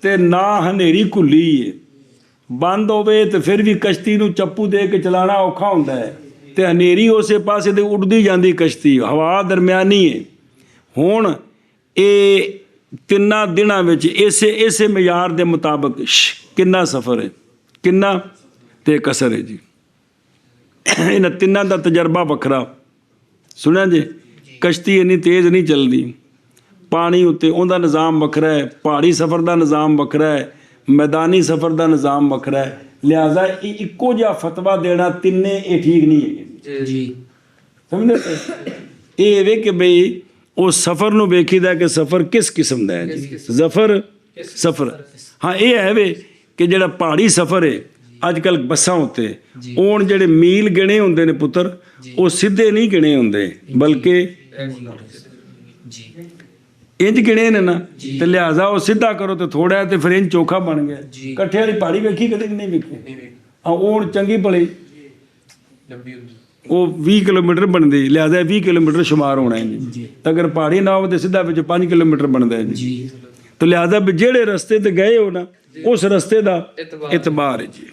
تے نہ ہنیری کھلی ہے. بند ہوئے تو پھر بھی کشتی نو چپو دے کے چلانا اوکھا ہوندا ہے تے ہنیری اسے پاسے تے اڑدی جاندی کشتی ہوا درمیانی ہے. ہن اے تیناں دناں وچ اسے معیار دے مطابق کنا سفر ہے کنا تے کسر ہے جی. انہاں تیناں دا تجربہ وکھرا سنیا جی. کشتی اتنی تیز نہیں چلدی پانی اتنے اوندا نظام وکھرا ہے پہاڑی سفر دا نظام وکھرا ہے میدانی سفر دا نظام وکھرا ہے. لہٰذا ایکو جہا فتویٰ دینا تینے یہ ٹھیک نہیں ہے جی. سمجھتے یہ ہے کہ بھئی اس سفر نو ویکھی دا کہ سفر کس قسم دا ہے جی. سفر ہاں یہ ہے وے کہ جڑا پہاڑی سفر ہے ਅੱਜ ਕੱਲ ਬੱਸਾਂ ਉੱਤੇ ਹੁਣ ਜਿਹੜੇ ਮੀਲ ਗਿਣੇ ਹੁੰਦੇ ਨੇ ਪੁੱਤਰ ਉਹ ਸਿੱਧੇ ਨਹੀਂ ਗਿਣੇ ਹੁੰਦੇ ਬਲਕਿ ਇੰਜ ਗਿਣੇ ਨੇ ਨਾ ਤੇ ਲਿਹਾਜ਼ਾ ਉਹ ਸਿੱਧਾ ਕਰੋ ਤੇ ਥੋੜਾ ਤੇ ਫਿਰ ਇੰਜ ਚੋਖਾ ਬਣ ਗਿਆ ਇਕੱਠੇ ਵਾਲੀ ਪਹਾੜੀ ਵੇਖੀ ਕਦੇ ਨਹੀਂ ਵੇਖੀ ਉਹ ਚੰਗੀ ਭਲੀ ਉਹ 20 ਕਿਲੋਮੀਟਰ ਬਣਦੀ ਲਿਹਾਜ਼ਾ 20 ਕਿਲੋਮੀਟਰ ਸ਼ੁਮਾਰ ਹੋਣਾ ਹੈ ਜੀ ਤਾਂ ਅਗਰ ਪਹਾੜੀ ਨਾ ਹੋਵੇ ਤੇ ਸਿੱਧਾ ਵਿੱਚ 5 ਕਿਲੋਮੀਟਰ ਬਣਦਾ ਹੈ ਜੀ ਤਾਂ ਲਿਹਾਜ਼ਾ ਵੀ ਜਿਹੜੇ ਰਸਤੇ ਤੇ ਗਏ ਹੋ ਨਾ ਉਸ ਰਸਤੇ ਦਾ ਇਤਬਾਰ ਹੈ ਜੀ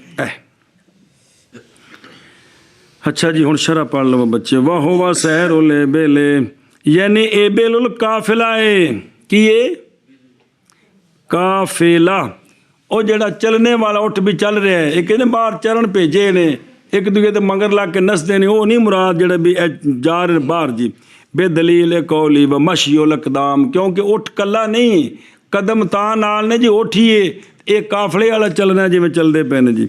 ਅੱਛਾ ਜੀ ਹੁਣ ਸ਼ਰ੍ਹਾ ਪੜ੍ਹ ਲਵੋ ਬੱਚੇ ਵਾਹੋ ਵਾ ਸਹਿਰੁਲ ਬੇਲੇ ਯਾਨੀ ਏਬੇਲੁਲ ਕਾਫਿਲਾ ਏ ਕੀ ਏ ਕਾਫਿਲਾ ਉਹ ਜਿਹੜਾ ਚੱਲਣੇ ਵਾਲਾ ਉੱਠ ਵੀ ਚੱਲ ਰਿਹਾ ਹੈ ਇਹ ਕਹਿੰਦੇ ਬਾਹਰ ਚਰਨ ਭੇਜੇ ਨੇ ਇੱਕ ਦੂਜੇ ਦੇ ਮਗਰ ਲਾ ਕੇ ਨੱਸਦੇ ਨੇ ਉਹ ਨਹੀਂ ਮੁਰਾਦ ਜਿਹੜੇ ਵੀ ਜਾ ਰਹੇ ਬਾਹਰ ਜੀ ਬੇਦਲੀਲ ਕੌਲੀ ਵ ਮਸ਼ੀਉਲ ਇਕਦਾਮ ਕਿਉਂਕਿ ਉੱਠ ਕੱਲਾ ਨਹੀਂ ਕਦਮ ਤਾਂ ਨਾਲ ਨੇ ਜੀ ਉੱਠੀਏ ਇਹ ਕਾਫਲੇ ਵਾਲਾ ਚੱਲਣਾ ਜਿਵੇਂ ਚੱਲਦੇ ਪਏ ਨੇ ਜੀ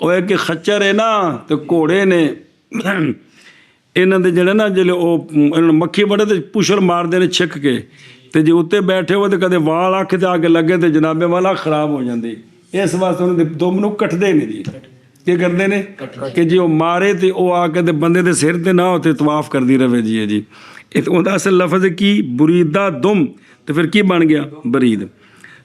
ਉਹ ਇੱਕ ਖੱਚਰ ਹੈ ਨਾ ਤੇ ਘੋੜੇ ਨੇ ਇਹਨਾਂ ਦੇ ਜਿਹੜੇ ਨਾ ਜਿਹੜੇ ਉਹ ਇਹਨਾਂ ਨੂੰ ਮੱਖੀ ਬੜੇ ਤੇ ਪੁਛਲ ਮਾਰਦੇ ਨੇ ਛਿੱਕ ਕੇ ਤੇ ਜੇ ਉੱਤੇ ਬੈਠੇ ਹੋ ਤੇ ਕਦੇ ਵਾਲ ਅੱਖ ਤੇ ਆ ਕੇ ਲੱਗੇ ਤੇ ਜਨਾਬੇ ਵਾਲਾ ਖਰਾਬ ਹੋ ਜਾਂਦੀ ਇਸ ਵਾਸਤੇ ਉਹਨਾਂ ਦੇ ਦੁਮ ਨੂੰ ਕੱਟਦੇ ਨੇ ਜੀ ਕੀ ਕਰਦੇ ਨੇ ਕਿ ਜੇ ਉਹ ਮਾਰੇ ਤੇ ਉਹ ਆ ਕੇ ਤੇ ਬੰਦੇ ਦੇ ਸਿਰ ਤੇ ਨਾ ਹੋ ਤੇ ਤਵਾਫ ਕਰਦੀ ਰਹੇ ਜੀ ਜੀ ਇਹ ਉਹਦਾ ਅਸਲ ਲਫ਼ਜ਼ ਕੀ ਬੁਰੀਦਾ ਦੁਮ ਤੇ ਫਿਰ ਕੀ ਬਣ ਗਿਆ ਬਰੀਦ